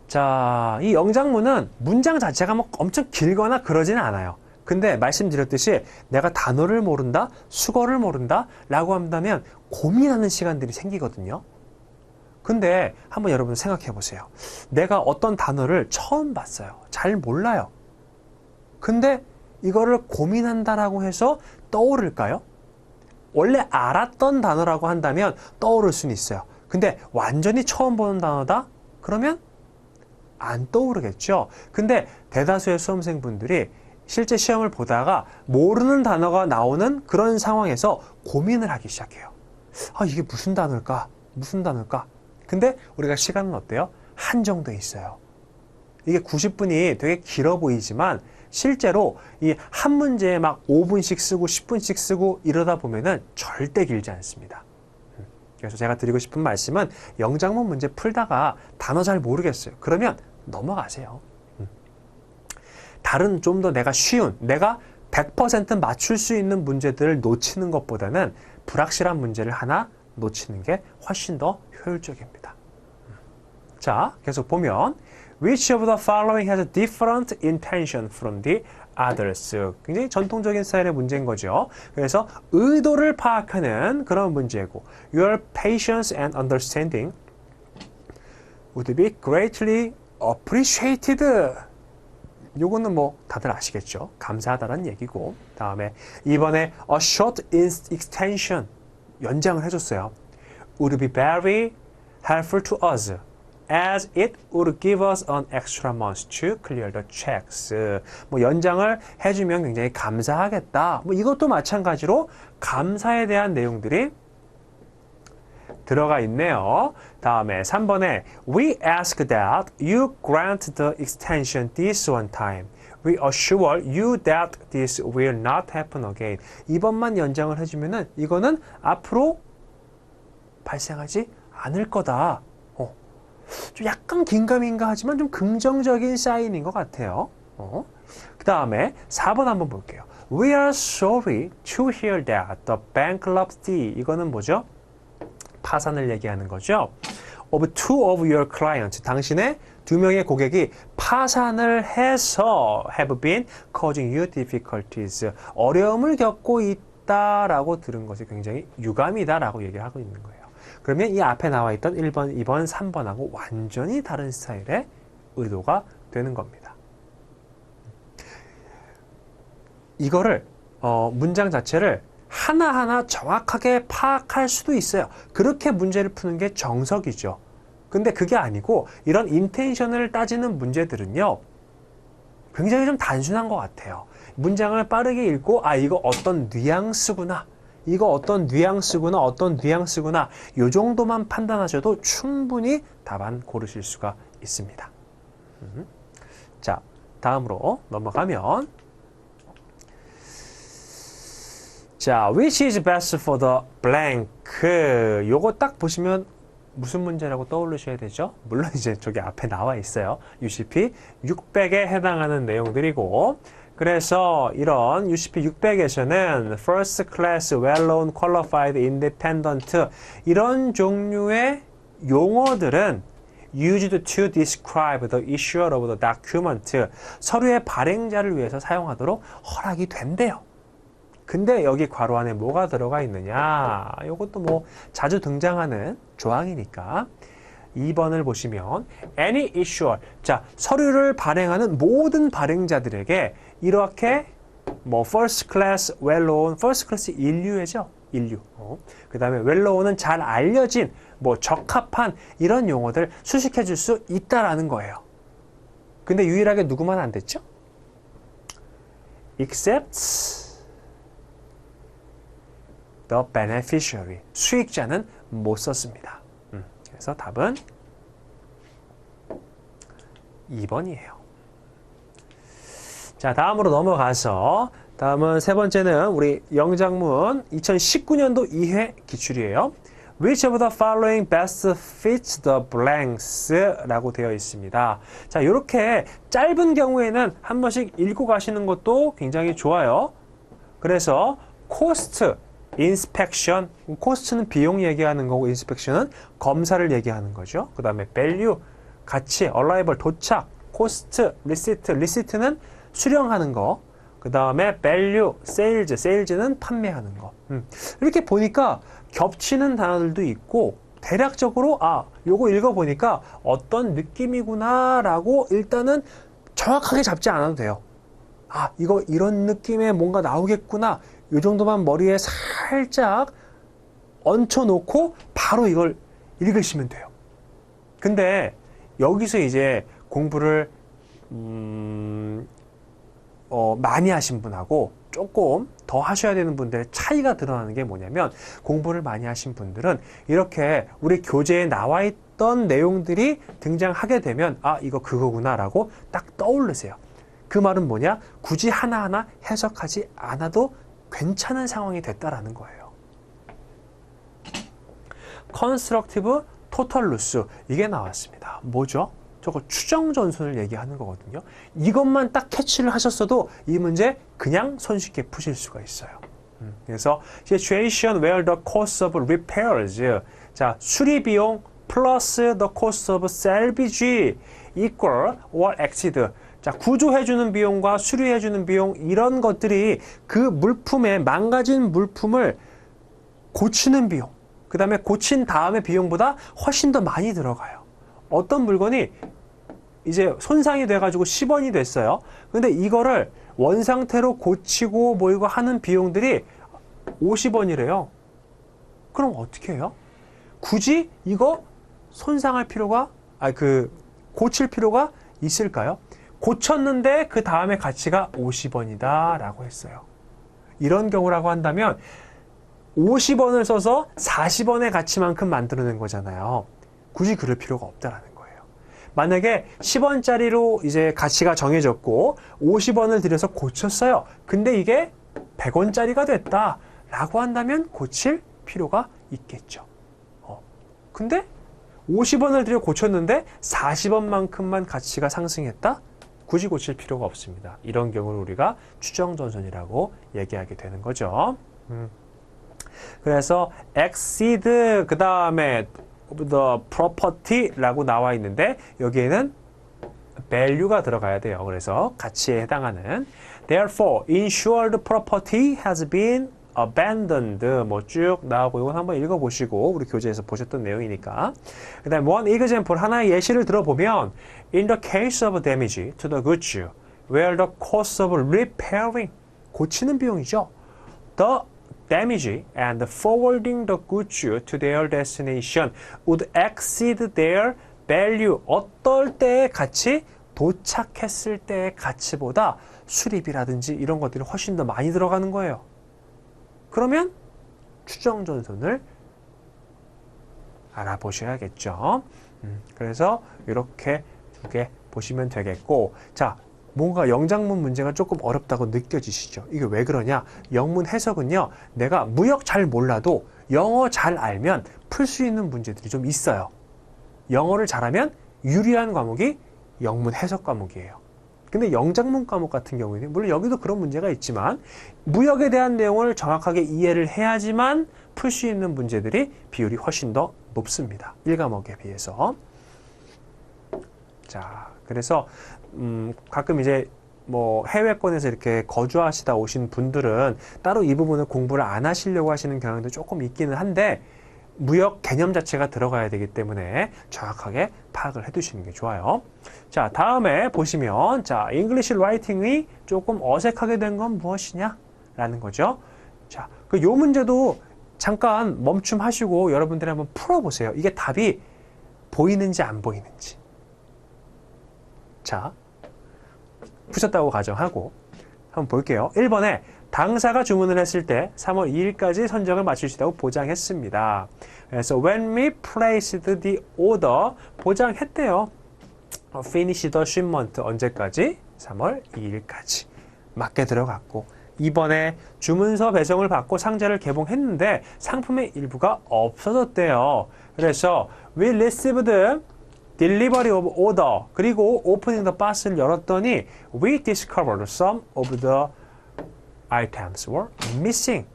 자, 이 영장문은 문장 자체가 뭐 엄청 길거나 그러지는 않아요. 근데 말씀드렸듯이 내가 단어를 모른다, 수거를 모른다 라고 한다면 고민하는 시간들이 생기거든요. 근데 한번 여러분 생각해 보세요. 내가 어떤 단어를 처음 봤어요. 잘 몰라요. 근데 이거를 고민한다라고 해서 떠오를까요? 원래 알았던 단어라고 한다면 떠오를 수는 있어요. 근데 완전히 처음 보는 단어다? 그러면 안 떠오르겠죠. 근데 대다수의 수험생분들이 실제 시험을 보다가 모르는 단어가 나오는 그런 상황에서 고민을 하기 시작해요. 아, 이게 무슨 단어일까? 무슨 단어일까? 근데 우리가 시간은 어때요? 한정돼 있어요. 이게 90분이 되게 길어 보이지만 실제로 이 한 문제에 막 5분씩 쓰고 10분씩 쓰고 이러다 보면은 절대 길지 않습니다. 그래서 제가 드리고 싶은 말씀은 영장문 문제 풀다가 단어 잘 모르겠어요. 그러면 넘어가세요. 다른 좀 더 내가 쉬운, 내가 100% 맞출 수 있는 문제들을 놓치는 것보다는 불확실한 문제를 하나 놓치는 게 훨씬 더 효율적입니다. 자, 계속 보면 Which of the following has a different intention from the others? 굉장히 전통적인 스타일의 문제인 거죠. 그래서 의도를 파악하는 그런 문제고 Your patience and understanding would be greatly appreciated. 요거는 뭐 다들 아시겠죠? 감사하다는 얘기고 다음에 이번에 a short extension 연장을 해줬어요. would be very helpful to us as it would give us an extra month to clear the checks. 뭐 연장을 해주면 굉장히 감사하겠다. 뭐 이것도 마찬가지로 감사에 대한 내용들이 들어가 있네요. 다음에 3번에 We ask that you grant the extension this one time. We assure you that this will not happen again. 이번만 연장을 해주면은 이거는 앞으로 발생하지 않을 거다. 좀 약간 긴가민가 하지만 좀 긍정적인 사인인 것 같아요. 그 다음에 4번 한번 볼게요. We are sorry to hear that the bankruptcy. 이거는 뭐죠? 파산을 얘기하는 거죠. Of two of your clients. 당신의 두 명의 고객이 파산을 해서 have been causing you difficulties. 어려움을 겪고 있다라고 들은 것이 굉장히 유감이다라고 얘기를 하고 있는 거예요. 그러면 이 앞에 나와 있던 1번, 2번, 3번하고 완전히 다른 스타일의 의도가 되는 겁니다. 이거를 문장 자체를 하나하나 정확하게 파악할 수도 있어요. 그렇게 문제를 푸는 게 정석이죠. 근데 그게 아니고 이런 인텐션을 따지는 문제들은요. 굉장히 좀 단순한 것 같아요. 문장을 빠르게 읽고 아 이거 어떤 뉘앙스구나. 이거 어떤 뉘앙스구나. 어떤 뉘앙스구나. 이 정도만 판단하셔도 충분히 답안 고르실 수가 있습니다. 자, 다음으로 넘어가면 자, which is best for the blank. 요거 딱 보시면 무슨 문제라고 떠올리셔야 되죠? 물론 이제 저기 앞에 나와 있어요. UCP 600에 해당하는 내용들이고 그래서 이런 UCP 600에서는 First Class, Well-known, Qualified, Independent 이런 종류의 용어들은 used to describe the issuer of the document 서류의 발행자를 위해서 사용하도록 허락이 된대요. 근데 여기 괄호 안에 뭐가 들어가 있느냐? 이것도 뭐 자주 등장하는 조항이니까 2번을 보시면 any issuer 자 서류를 발행하는 모든 발행자들에게 이렇게 뭐 first class, well-known, first class 인류애죠. 인류. 그 다음에 wellknow는 잘 알려진, 뭐 적합한 이런 용어들 수식해 줄 수 있다라는 거예요. 근데 유일하게 누구만 안 됐죠? except the beneficiary. 수익자는 못 썼습니다. 그래서 답은 2번이에요. 자, 다음으로 넘어가서 다음은 세 번째는 우리 영작문 2019년도 2회 기출이에요. Which of the following best fits the blanks? 라고 되어 있습니다. 자, 이렇게 짧은 경우에는 한 번씩 읽고 가시는 것도 굉장히 좋아요. 그래서 cost, inspection, cost는 비용 얘기하는 거고 inspection은 검사를 얘기하는 거죠. 그 다음에 value, 가치, arrival, 도착, cost, receipt는 수령하는 거. 그 다음에 value, sales는 판매하는 거. 이렇게 보니까 겹치는 단어들도 있고 대략적으로 요거 읽어보니까 어떤 느낌이구나 라고 일단은 정확하게 잡지 않아도 돼요. 이거 이런 느낌의 뭔가 나오겠구나. 이 정도만 머리에 살짝 얹혀놓고 바로 이걸 읽으시면 돼요. 근데 여기서 이제 공부를 많이 하신 분하고 조금 더 하셔야 되는 분들의 차이가 드러나는 게 뭐냐면, 공부를 많이 하신 분들은 이렇게 우리 교재에 나와 있던 내용들이 등장하게 되면 이거 그거구나 라고 딱 떠오르세요. 그 말은 뭐냐? 굳이 하나하나 해석하지 않아도 괜찮은 상황이 됐다라는 거예요. Constructive Total Loss, 이게 나왔습니다. 뭐죠? 저거 추정 전선을 얘기하는 거거든요. 이것만 딱 캐치를 하셨어도 이 문제 그냥 손쉽게 푸실 수가 있어요. 그래서 situation where the cost of repairs, 자, 수리 비용 plus the cost of salvage equal or exceed. 자, 구조해주는 비용과 수리해주는 비용, 이런 것들이 그 물품의 망가진 물품을 고치는 비용, 그 다음에 고친 다음에 비용보다 훨씬 더 많이 들어가요. 어떤 물건이 이제 손상이 돼가지고 10원이 됐어요. 근데 이거를 원상태로 고치고 뭐 이거 하는 비용들이 50원이래요. 그럼 어떻게 해요? 굳이 이거 손상할 필요가, 고칠 필요가 있을까요? 고쳤는데 그 다음에 가치가 50원이다 라고 했어요. 이런 경우라고 한다면 50원을 써서 40원의 가치만큼 만들어낸 거잖아요. 굳이 그럴 필요가 없다라는 거예요. 만약에 10원짜리로 이제 가치가 정해졌고 50원을 들여서 고쳤어요. 근데 이게 100원짜리가 됐다 라고 한다면 고칠 필요가 있겠죠. 근데 50원을 들여 고쳤는데 40원만큼만 가치가 상승했다? 굳이 고칠 필요가 없습니다. 이런 경우를 우리가 추정전선이라고 얘기하게 되는 거죠. 그래서 exceed, 그 다음에 the property라고 나와 있는데 여기에는 value가 들어가야 돼요. 그래서 가치에 해당하는 therefore insured property has been abandoned, 뭐 쭉 나오고, 이건 한번 읽어보시고 우리 교재에서 보셨던 내용이니까. 그 다음에 one example, 하나의 예시를 들어보면 in the case of damage to the goods where the cost of repairing, 고치는 비용이죠. the damage and forwarding the goods to their destination would exceed their value. 어떨 때의 가치? 도착했을 때의 가치보다 수리비라든지 이런 것들이 훨씬 더 많이 들어가는 거예요. 그러면 추정전선을 알아보셔야겠죠. 그래서 이렇게 두 개 보시면 되겠고, 자, 뭔가 영작문 문제가 조금 어렵다고 느껴지시죠? 이게 왜 그러냐? 영문 해석은요, 내가 무역 잘 몰라도 영어 잘 알면 풀 수 있는 문제들이 좀 있어요. 영어를 잘하면 유리한 과목이 영문 해석 과목이에요. 근데 영작문 과목 같은 경우에는 물론 여기도 그런 문제가 있지만 무역에 대한 내용을 정확하게 이해를 해야지만 풀 수 있는 문제들이 비율이 훨씬 더 높습니다. 1과목에 비해서. 자, 그래서 가끔 이제 뭐 해외권에서 이렇게 거주하시다 오신 분들은 따로 이 부분을 공부를 안 하시려고 하시는 경향도 조금 있기는 한데, 무역 개념 자체가 들어가야 되기 때문에 정확하게 파악을 해두시는 게 좋아요. 자, 다음에 보시면, 자, English writing이 조금 어색하게 된 건 무엇이냐? 라는 거죠. 자, 요 문제도 잠깐 멈춤하시고 여러분들이 한번 풀어보세요. 이게 답이 보이는지 안 보이는지. 자, 푸셨다고 가정하고 한번 볼게요. 1번에 당사가 주문을 했을 때 3월 2일까지 선적을 마칠 수 있다고 보장했습니다. 그래서 when we placed the order, 보장했대요. finish the shipment, 언제까지? 3월 2일까지. 맞게 들어갔고, 2번에 주문서 배송을 받고 상자를 개봉했는데 상품의 일부가 없어졌대요. 그래서 we received delivery of order, 그리고 opening the box를 열었더니 we discovered some of the items were missing.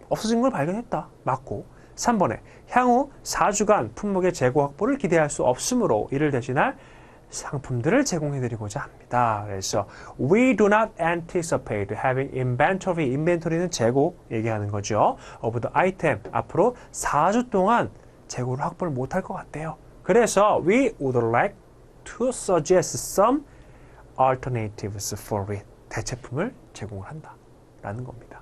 없어진 걸 발견했다. 맞고. 3번에 향후 4주간 품목의 재고 확보를 기대할 수 없으므로 이를 대신할 상품들을 제공해드리고자 합니다. 그래서 we do not anticipate having inventory. inventory는 재고 얘기하는 거죠. of the item. 앞으로 4주 동안 재고를 확보를 못할 것 같대요. 그래서 we would like to suggest some alternatives for it. 대체품을 제공을 한다. 라는 겁니다.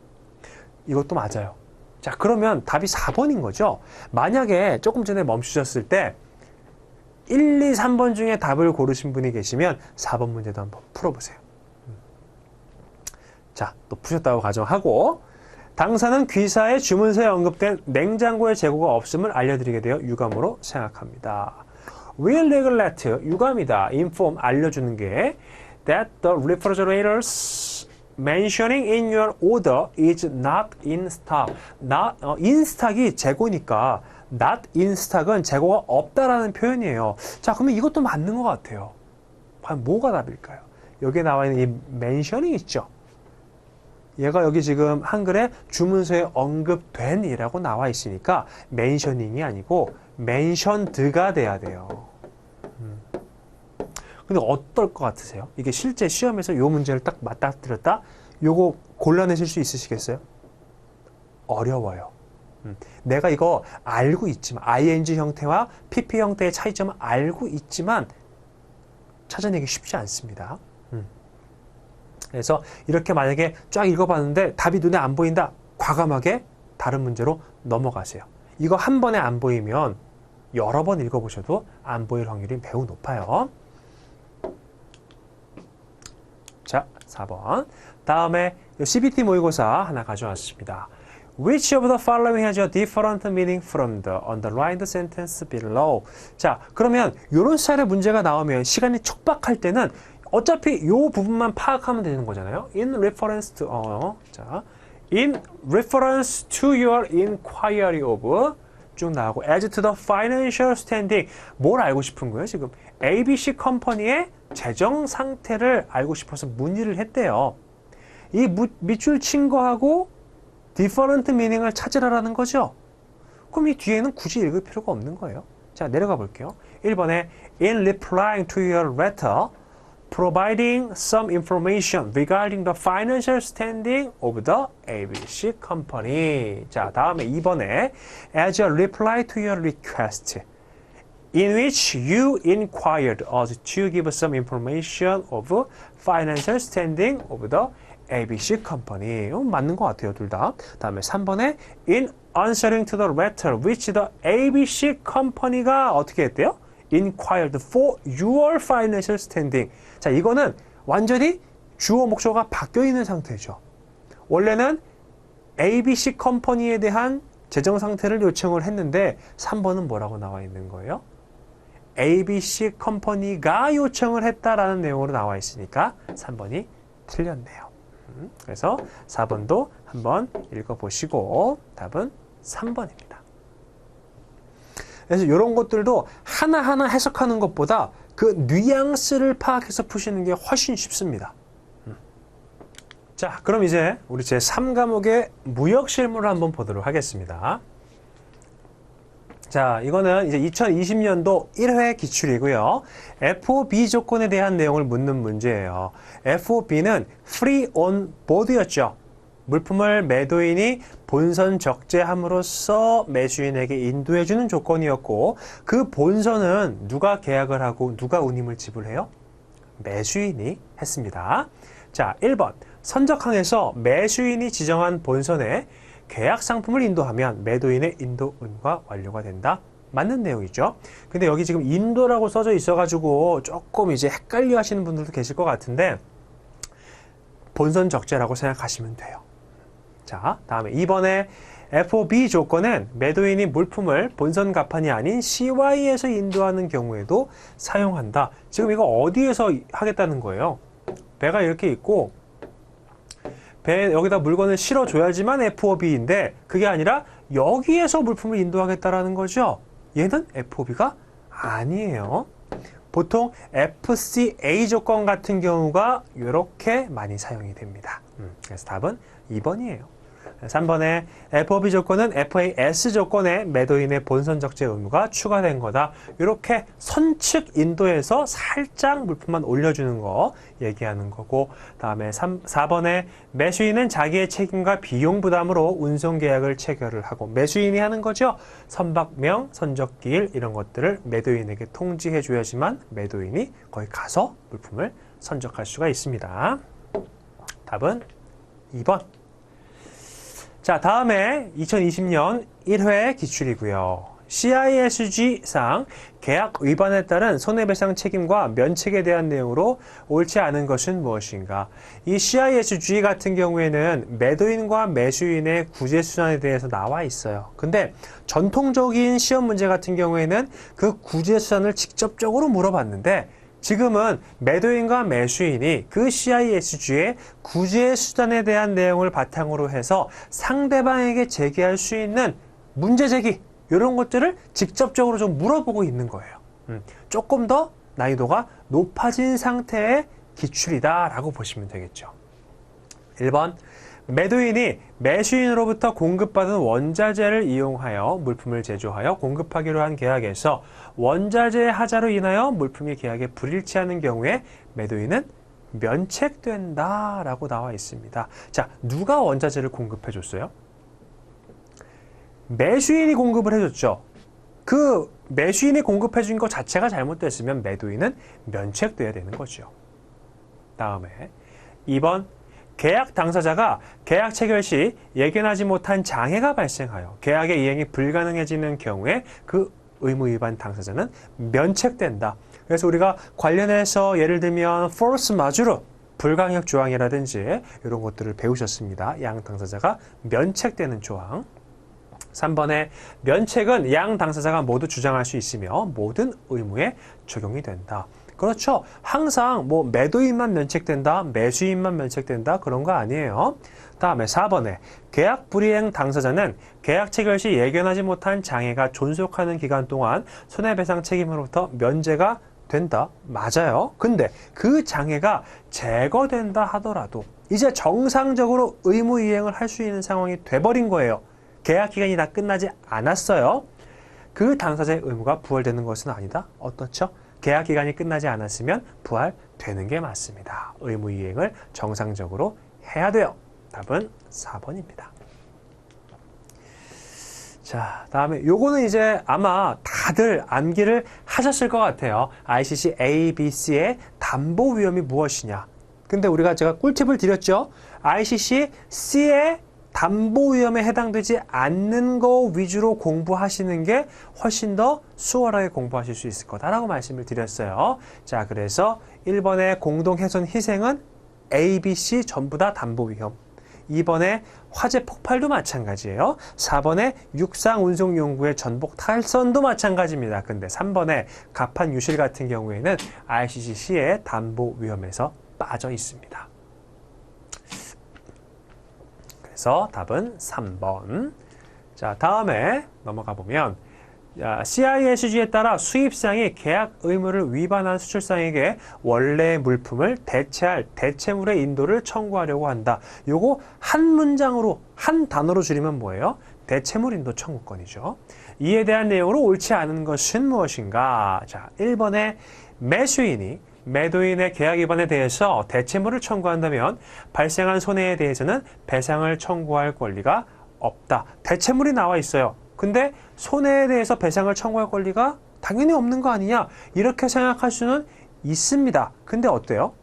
이것도 맞아요. 자, 그러면 답이 4번인 거죠. 만약에 조금 전에 멈추셨을 때 1, 2, 3번 중에 답을 고르신 분이 계시면 4번 문제도 한번 풀어보세요. 자, 또 푸셨다고 가정하고, 당사는 귀사의 주문서에 언급된 냉장고의 재고가 없음을 알려드리게 되어 유감으로 생각합니다. will neglect, 유감이다. inform, 알려주는 게 that the refrigerators mentioning in your order is not in stock. in stock이 재고니까 not in stock은 재고가 없다라는 표현이에요. 자, 그러면 이것도 맞는 것 같아요. 과연 뭐가 답일까요? 여기에 나와 있는 이 mentioning 있죠? 얘가 여기 지금 한글에 주문서에 언급된 이라고 나와 있으니까 mentioning이 아니고 mentioned가 돼야 돼요. 근데 어떨 것 같으세요? 이게 실제 시험에서 요 문제를 딱 맞닥뜨렸다? 요거 골라내실 수 있으시겠어요? 어려워요. 내가 이거 알고 있지만 ing 형태와 pp 형태의 차이점을 알고 있지만 찾아내기 쉽지 않습니다. 그래서 이렇게 만약에 쫙 읽어봤는데 답이 눈에 안 보인다? 과감하게 다른 문제로 넘어가세요. 이거 한 번에 안 보이면 여러 번 읽어보셔도 안 보일 확률이 매우 높아요. 자, 4번. 다음에 CBT 모의고사 하나 가져왔습니다. Which of the following has a different meaning from the underlined sentence below? 자, 그러면 이런 스타일의 문제가 나오면 시간이 촉박할 때는 어차피 이 부분만 파악하면 되는 거잖아요. In reference to, in reference to your inquiry of 쭉 나오고 as to the financial standing. 뭘 알고 싶은 거예요, 지금? ABC 컴퍼니의 재정 상태를 알고 싶어서 문의를 했대요. 이 밑줄 친 거하고 different meaning을 찾으라라는 거죠. 그럼 이 뒤에는 굳이 읽을 필요가 없는 거예요. 자, 내려가 볼게요. 1번에 in replying to your letter, providing some information regarding the financial standing of the ABC company. 자, 다음에 2번에 as a reply to your request, in which you inquired us to give some information of financial standing of the ABC company. 맞는 것 같아요, 둘 다. 다음에 3번에 in answering to the letter which the ABC company가 어떻게 했대요? inquired for your financial standing. 자, 이거는 완전히 주어 목적어가 바뀌어 있는 상태죠. 원래는 ABC 컴퍼니에 대한 재정 상태를 요청을 했는데 3번은 뭐라고 나와 있는 거예요? ABC 컴퍼니가 요청을 했다라는 내용으로 나와 있으니까 3번이 틀렸네요. 그래서 4번도 한번 읽어보시고 답은 3번입니다. 그래서 이런 것들도 하나하나 해석하는 것보다 그 뉘앙스를 파악해서 푸시는 게 훨씬 쉽습니다. 자, 그럼 이제 우리 제3과목의 무역 실무를 한번 보도록 하겠습니다. 자, 이거는 이제 2020년도 1회 기출이고요. FOB 조건에 대한 내용을 묻는 문제예요. FOB는 free on board였죠. 물품을 매도인이 본선 적재함으로써 매수인에게 인도해주는 조건이었고, 그 본선은 누가 계약을 하고 누가 운임을 지불해요? 매수인이 했습니다. 자, 1번. 선적항에서 매수인이 지정한 본선에 계약 상품을 인도하면 매도인의 인도 의무가 완료가 된다. 맞는 내용이죠. 근데 여기 지금 인도라고 써져 있어가지고 조금 이제 헷갈려 하시는 분들도 계실 것 같은데 본선 적재라고 생각하시면 돼요. 자, 다음에 2번에 FOB 조건은 매도인이 물품을 본선 가판이 아닌 CY에서 인도하는 경우에도 사용한다. 지금 이거 어디에서 하겠다는 거예요? 배가 이렇게 있고 배 여기다 물건을 실어줘야지만 FOB인데 그게 아니라 여기에서 물품을 인도하겠다라는 거죠. 얘는 FOB가 아니에요. 보통 FCA 조건 같은 경우가 이렇게 많이 사용이 됩니다. 그래서 답은 2번이에요. 3번에 FOB 조건은 FAS 조건에 매도인의 본선 적재 의무가 추가된 거다. 이렇게 선측 인도에서 살짝 물품만 올려주는 거 얘기하는 거고, 다음에 4번에 매수인은 자기의 책임과 비용 부담으로 운송 계약을 체결을 하고, 매수인이 하는 거죠. 선박명, 선적기일 이런 것들을 매도인에게 통지해 줘야지만 매도인이 거기 가서 물품을 선적할 수가 있습니다. 답은 2번. 자, 다음에 2020년 1회 기출이고요. CISG상 계약 위반에 따른 손해배상 책임과 면책에 대한 내용으로 옳지 않은 것은 무엇인가? 이 CISG 같은 경우에는 매도인과 매수인의 구제수단에 대해서 나와 있어요. 근데 전통적인 시험 문제 같은 경우에는 그 구제수단을 직접적으로 물어봤는데 지금은 매도인과 매수인이 그 CISG의 구제 수단에 대한 내용을 바탕으로 해서 상대방에게 제기할 수 있는 문제 제기 이런 것들을 직접적으로 좀 물어보고 있는 거예요. 조금 더 난이도가 높아진 상태의 기출이다라고 보시면 되겠죠. 1번 매도인이 매수인으로부터 공급받은 원자재를 이용하여 물품을 제조하여 공급하기로 한 계약에서 원자재의 하자로 인하여 물품이 계약에 불일치하는 경우에 매도인은 면책된다 라고 나와 있습니다. 자, 누가 원자재를 공급해 줬어요? 매수인이 공급을 해줬죠. 그 매수인이 공급해 준 것 자체가 잘못됐으면 매도인은 면책돼야 되는 거죠. 다음에 2번 계약 당사자가 계약 체결 시 예견하지 못한 장애가 발생하여 계약의 이행이 불가능해지는 경우에 그 의무 위반 당사자는 면책된다. 그래서 우리가 관련해서 예를 들면 force majeure, 불강력 조항이라든지 이런 것들을 배우셨습니다. 양 당사자가 면책되는 조항. 3번에 면책은 양 당사자가 모두 주장할 수 있으며 모든 의무에 적용이 된다. 그렇죠. 항상 뭐 매도인만 면책된다, 매수인만 면책된다 그런 거 아니에요. 다음에 4번에 계약 불이행 당사자는 계약 체결 시 예견하지 못한 장애가 존속하는 기간 동안 손해배상 책임으로부터 면제가 된다. 맞아요. 근데 그 장애가 제거된다 하더라도 이제 정상적으로 의무 이행을 할 수 있는 상황이 돼버린 거예요. 계약 기간이 다 끝나지 않았어요. 그 당사자의 의무가 부활되는 것은 아니다. 어떻죠? 계약 기간이 끝나지 않았으면 부활되는 게 맞습니다. 의무 이행을 정상적으로 해야 돼요. 답은 4번입니다. 자, 다음에 요거는 이제 아마 다들 암기를 하셨을 것 같아요. ICC A, B, C의 담보 위험이 무엇이냐. 근데 우리가 제가 꿀팁을 드렸죠. ICC C의 담보 위험에 해당되지 않는 거 위주로 공부하시는 게 훨씬 더 수월하게 공부하실 수 있을 거다라고 말씀을 드렸어요. 자, 그래서 1번의 공동훼손 희생은 A, B, C 전부 다 담보 위험. 2번에 화재 폭발도 마찬가지예요. 4번에 육상 운송 용구의 전복 탈선도 마찬가지입니다. 근데 3번에 가판 유실 같은 경우에는 ICC의 담보 위험에서 빠져 있습니다. 그래서 답은 3번. 자, 다음에 넘어가 보면 CISG에 따라 수입상이 계약 의무를 위반한 수출상에게 원래 물품을 대체할 대체물의 인도를 청구하려고 한다. 요거 한 문장으로 한 단어로 줄이면 뭐예요? 대체물 인도 청구권이죠. 이에 대한 내용으로 옳지 않은 것은 무엇인가? 자, 1번에 매수인이 매도인의 계약 위반에 대해서 대체물을 청구한다면 발생한 손해에 대해서는 배상을 청구할 권리가 없다. 대체물이 나와 있어요. 근데 손해에 대해서 배상을 청구할 권리가 당연히 없는 거 아니냐? 이렇게 생각할 수는 있습니다. 근데 어때요?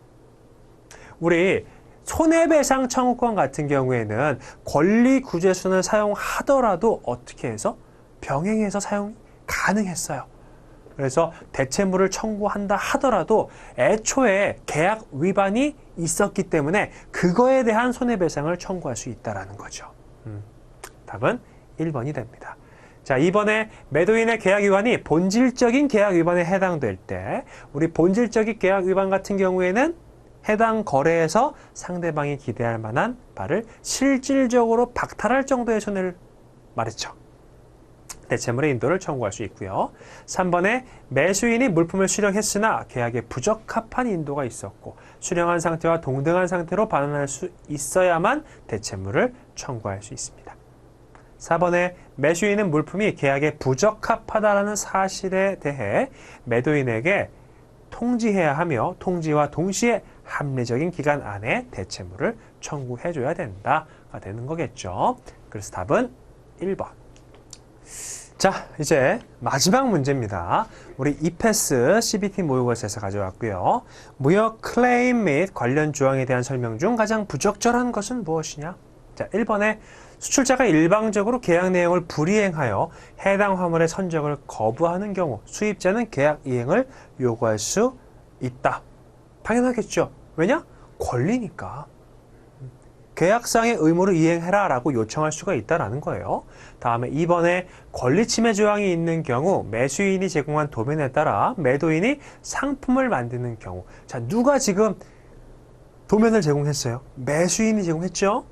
우리 손해배상 청구권 같은 경우에는 권리구제순을 사용하더라도 어떻게 해서 병행해서 사용이 가능했어요. 그래서 대체물을 청구한다 하더라도 애초에 계약 위반이 있었기 때문에 그거에 대한 손해배상을 청구할 수 있다는 거죠. 답은 1번이 됩니다. 자, 이번에 매도인의 계약 위반이 본질적인 계약 위반에 해당될 때 우리 본질적인 계약 위반 같은 경우에는 해당 거래에서 상대방이 기대할 만한 바를 실질적으로 박탈할 정도의 손해를 말했죠. 대체물의 인도를 청구할 수 있고요. 3번에 매수인이 물품을 수령했으나 계약에 부적합한 인도가 있었고 수령한 상태와 동등한 상태로 반환할 수 있어야만 대체물을 청구할 수 있습니다. 4번에 매수인은 물품이 계약에 부적합하다는 사실에 대해 매도인에게 통지해야 하며 통지와 동시에 합리적인 기간 안에 대체물을 청구해줘야 된다가 되는 거겠죠. 그래서 답은 1번. 자, 이제 마지막 문제입니다. 우리 이패스 CBT 모의고사에서 가져왔고요. 무역 클레임 및 관련 조항에 대한 설명 중 가장 부적절한 것은 무엇이냐? 자, 1번에 수출자가 일방적으로 계약 내용을 불이행하여 해당 화물의 선적을 거부하는 경우 수입자는 계약 이행을 요구할 수 있다. 당연하겠죠. 왜냐? 권리니까. 계약상의 의무를 이행해라 라고 요청할 수가 있다는 거예요. 다음에 2번에 권리 침해 조항이 있는 경우 매수인이 제공한 도면에 따라 매도인이 상품을 만드는 경우. 자, 누가 지금 도면을 제공했어요? 매수인이 제공했죠?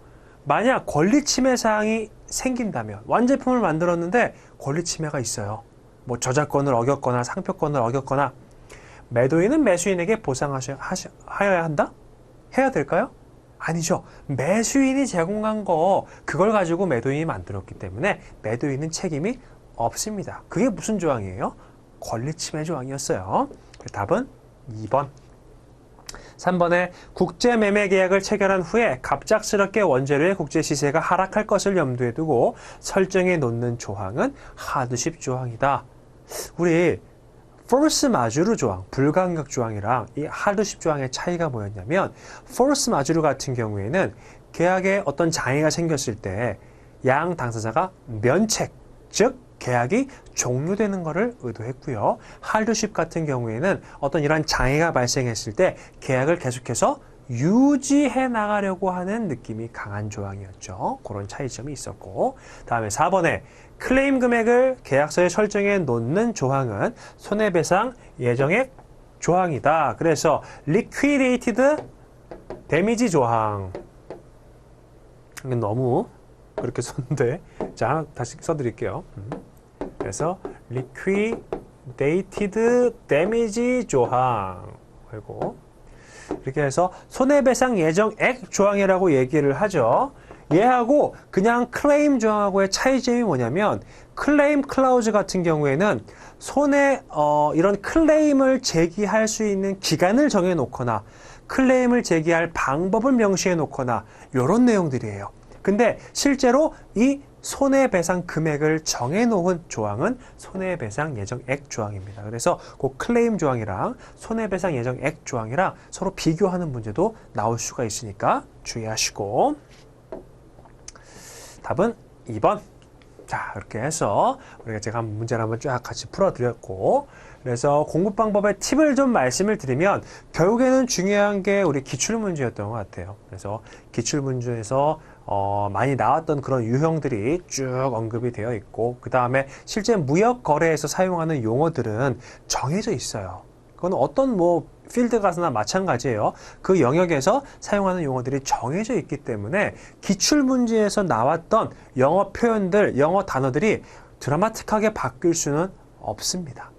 만약 권리 침해 사항이 생긴다면 완제품을 만들었는데 권리 침해가 있어요. 뭐 저작권을 어겼거나 상표권을 어겼거나 매도인은 매수인에게 보상하여야 한다? 해야 될까요? 아니죠. 매수인이 제공한 거 그걸 가지고 매도인이 만들었기 때문에 매도인은 책임이 없습니다. 그게 무슨 조항이에요? 권리 침해 조항이었어요. 답은 2번. 3번에 국제매매 계약을 체결한 후에 갑작스럽게 원재료의 국제 시세가 하락할 것을 염두에 두고 설정해 놓는 조항은 하드십 조항이다. 우리 포르스 마주르 조항, 불가항력 조항이랑 이 하드십 조항의 차이가 뭐였냐면 포르스 마주르 같은 경우에는 계약에 어떤 장애가 생겼을 때 양 당사자가 면책, 즉 계약이 종료되는 것을 의도했고요. 하드십 같은 경우에는 어떤 이러한 장애가 발생했을 때 계약을 계속해서 유지해 나가려고 하는 느낌이 강한 조항이었죠. 그런 차이점이 있었고, 다음에 4번에 클레임 금액을 계약서에 설정해 놓는 조항은 손해배상 예정액 조항이다. 그래서 liquidated damage 조항. 이건 너무 그렇게 썼는데, 자, 다시 써드릴게요. 그래서 liquidated damage 조항. 그리고 이렇게 해서 손해배상 예정액 조항이라고 얘기를 하죠. 얘하고 그냥 클레임 조항하고의 차이점이 뭐냐면 클레임 클라우즈 같은 경우에는 이런 클레임을 제기할 수 있는 기간을 정해 놓거나 클레임을 제기할 방법을 명시해 놓거나 이런 내용들이에요. 근데 실제로 이 손해배상 금액을 정해놓은 조항은 손해배상 예정액 조항입니다. 그래서 그 클레임 조항이랑 손해배상 예정액 조항이랑 서로 비교하는 문제도 나올 수가 있으니까 주의하시고, 답은 2번. 자, 이렇게 해서 우리가 제가 문제를 한번 쫙 같이 풀어드렸고, 그래서 공부 방법의 팁을 좀 말씀을 드리면 결국에는 중요한 게 우리 기출문제였던 것 같아요. 그래서 기출문제에서 많이 나왔던 그런 유형들이 쭉 언급이 되어 있고, 그 다음에 실제 무역 거래에서 사용하는 용어들은 정해져 있어요. 그건 어떤 필드 가서나 마찬가지예요. 그 영역에서 사용하는 용어들이 정해져 있기 때문에 기출문제에서 나왔던 영어 표현들, 영어 단어들이 드라마틱하게 바뀔 수는 없습니다.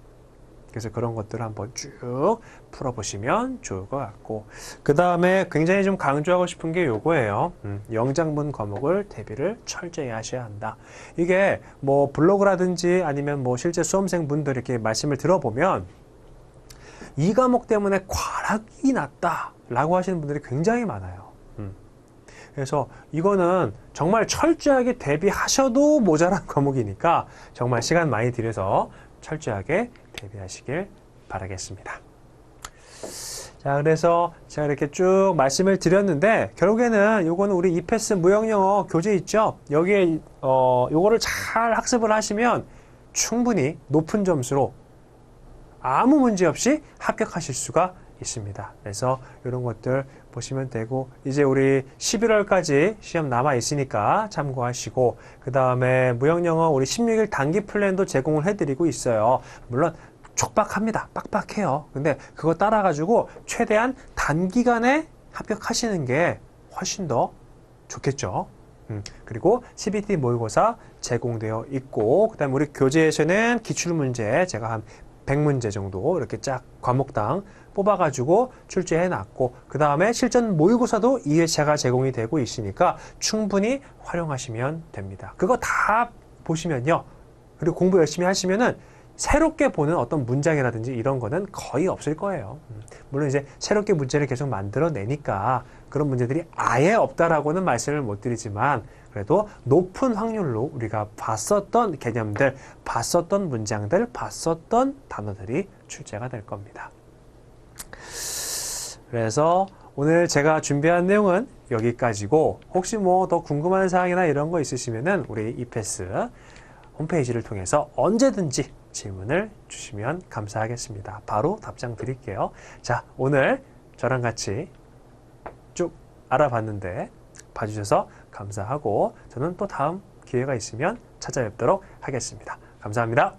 그래서 그런 것들을 한번 쭉 풀어보시면 좋을 것 같고, 그 다음에 굉장히 좀 강조하고 싶은 게 요거예요. 영장문 과목을 대비를 철저히 하셔야 한다. 이게 블로그라든지 아니면 실제 수험생분들 이렇게 말씀을 들어보면 이 과목 때문에 과락이 났다 라고 하시는 분들이 굉장히 많아요. 그래서 이거는 정말 철저하게 대비하셔도 모자란 과목이니까 정말 시간 많이 들여서 철저하게 대비하시길 바라겠습니다. 자, 그래서 제가 이렇게 쭉 말씀을 드렸는데, 결국에는 요거는 우리 이패스 무형영어 교재 있죠? 여기에, 요거를 잘 학습을 하시면 충분히 높은 점수로 아무 문제 없이 합격하실 수가 있습니다. 그래서 이런 것들 보시면 되고, 이제 우리 11월까지 시험 남아 있으니까 참고하시고, 그 다음에 무형영어 우리 16일 단기 플랜도 제공을 해드리고 있어요. 물론 촉박합니다. 빡빡해요. 근데 그거 따라가지고 최대한 단기간에 합격하시는 게 훨씬 더 좋겠죠. 그리고 CBT 모의고사 제공되어 있고, 그 다음에 우리 교재에서는 기출문제 제가 한 100문제 정도 이렇게 쫙 과목당 뽑아가지고 출제해 놨고, 그 다음에 실전 모의고사도 2회차가 제공이 되고 있으니까 충분히 활용하시면 됩니다. 그거 다 보시면요. 그리고 공부 열심히 하시면은 새롭게 보는 어떤 문장이라든지 이런 거는 거의 없을 거예요. 물론 이제 새롭게 문제를 계속 만들어내니까 그런 문제들이 아예 없다라고는 말씀을 못 드리지만, 그래도 높은 확률로 우리가 봤었던 개념들, 봤었던 문장들, 봤었던 단어들이 출제가 될 겁니다. 그래서 오늘 제가 준비한 내용은 여기까지고, 혹시 뭐 더 궁금한 사항이나 이런 거 있으시면은 우리 이패스 홈페이지를 통해서 언제든지 질문을 주시면 감사하겠습니다. 바로 답장 드릴게요. 자, 오늘 저랑 같이 쭉 알아봤는데 봐주셔서 감사하고, 저는 또 다음 기회가 있으면 찾아뵙도록 하겠습니다. 감사합니다.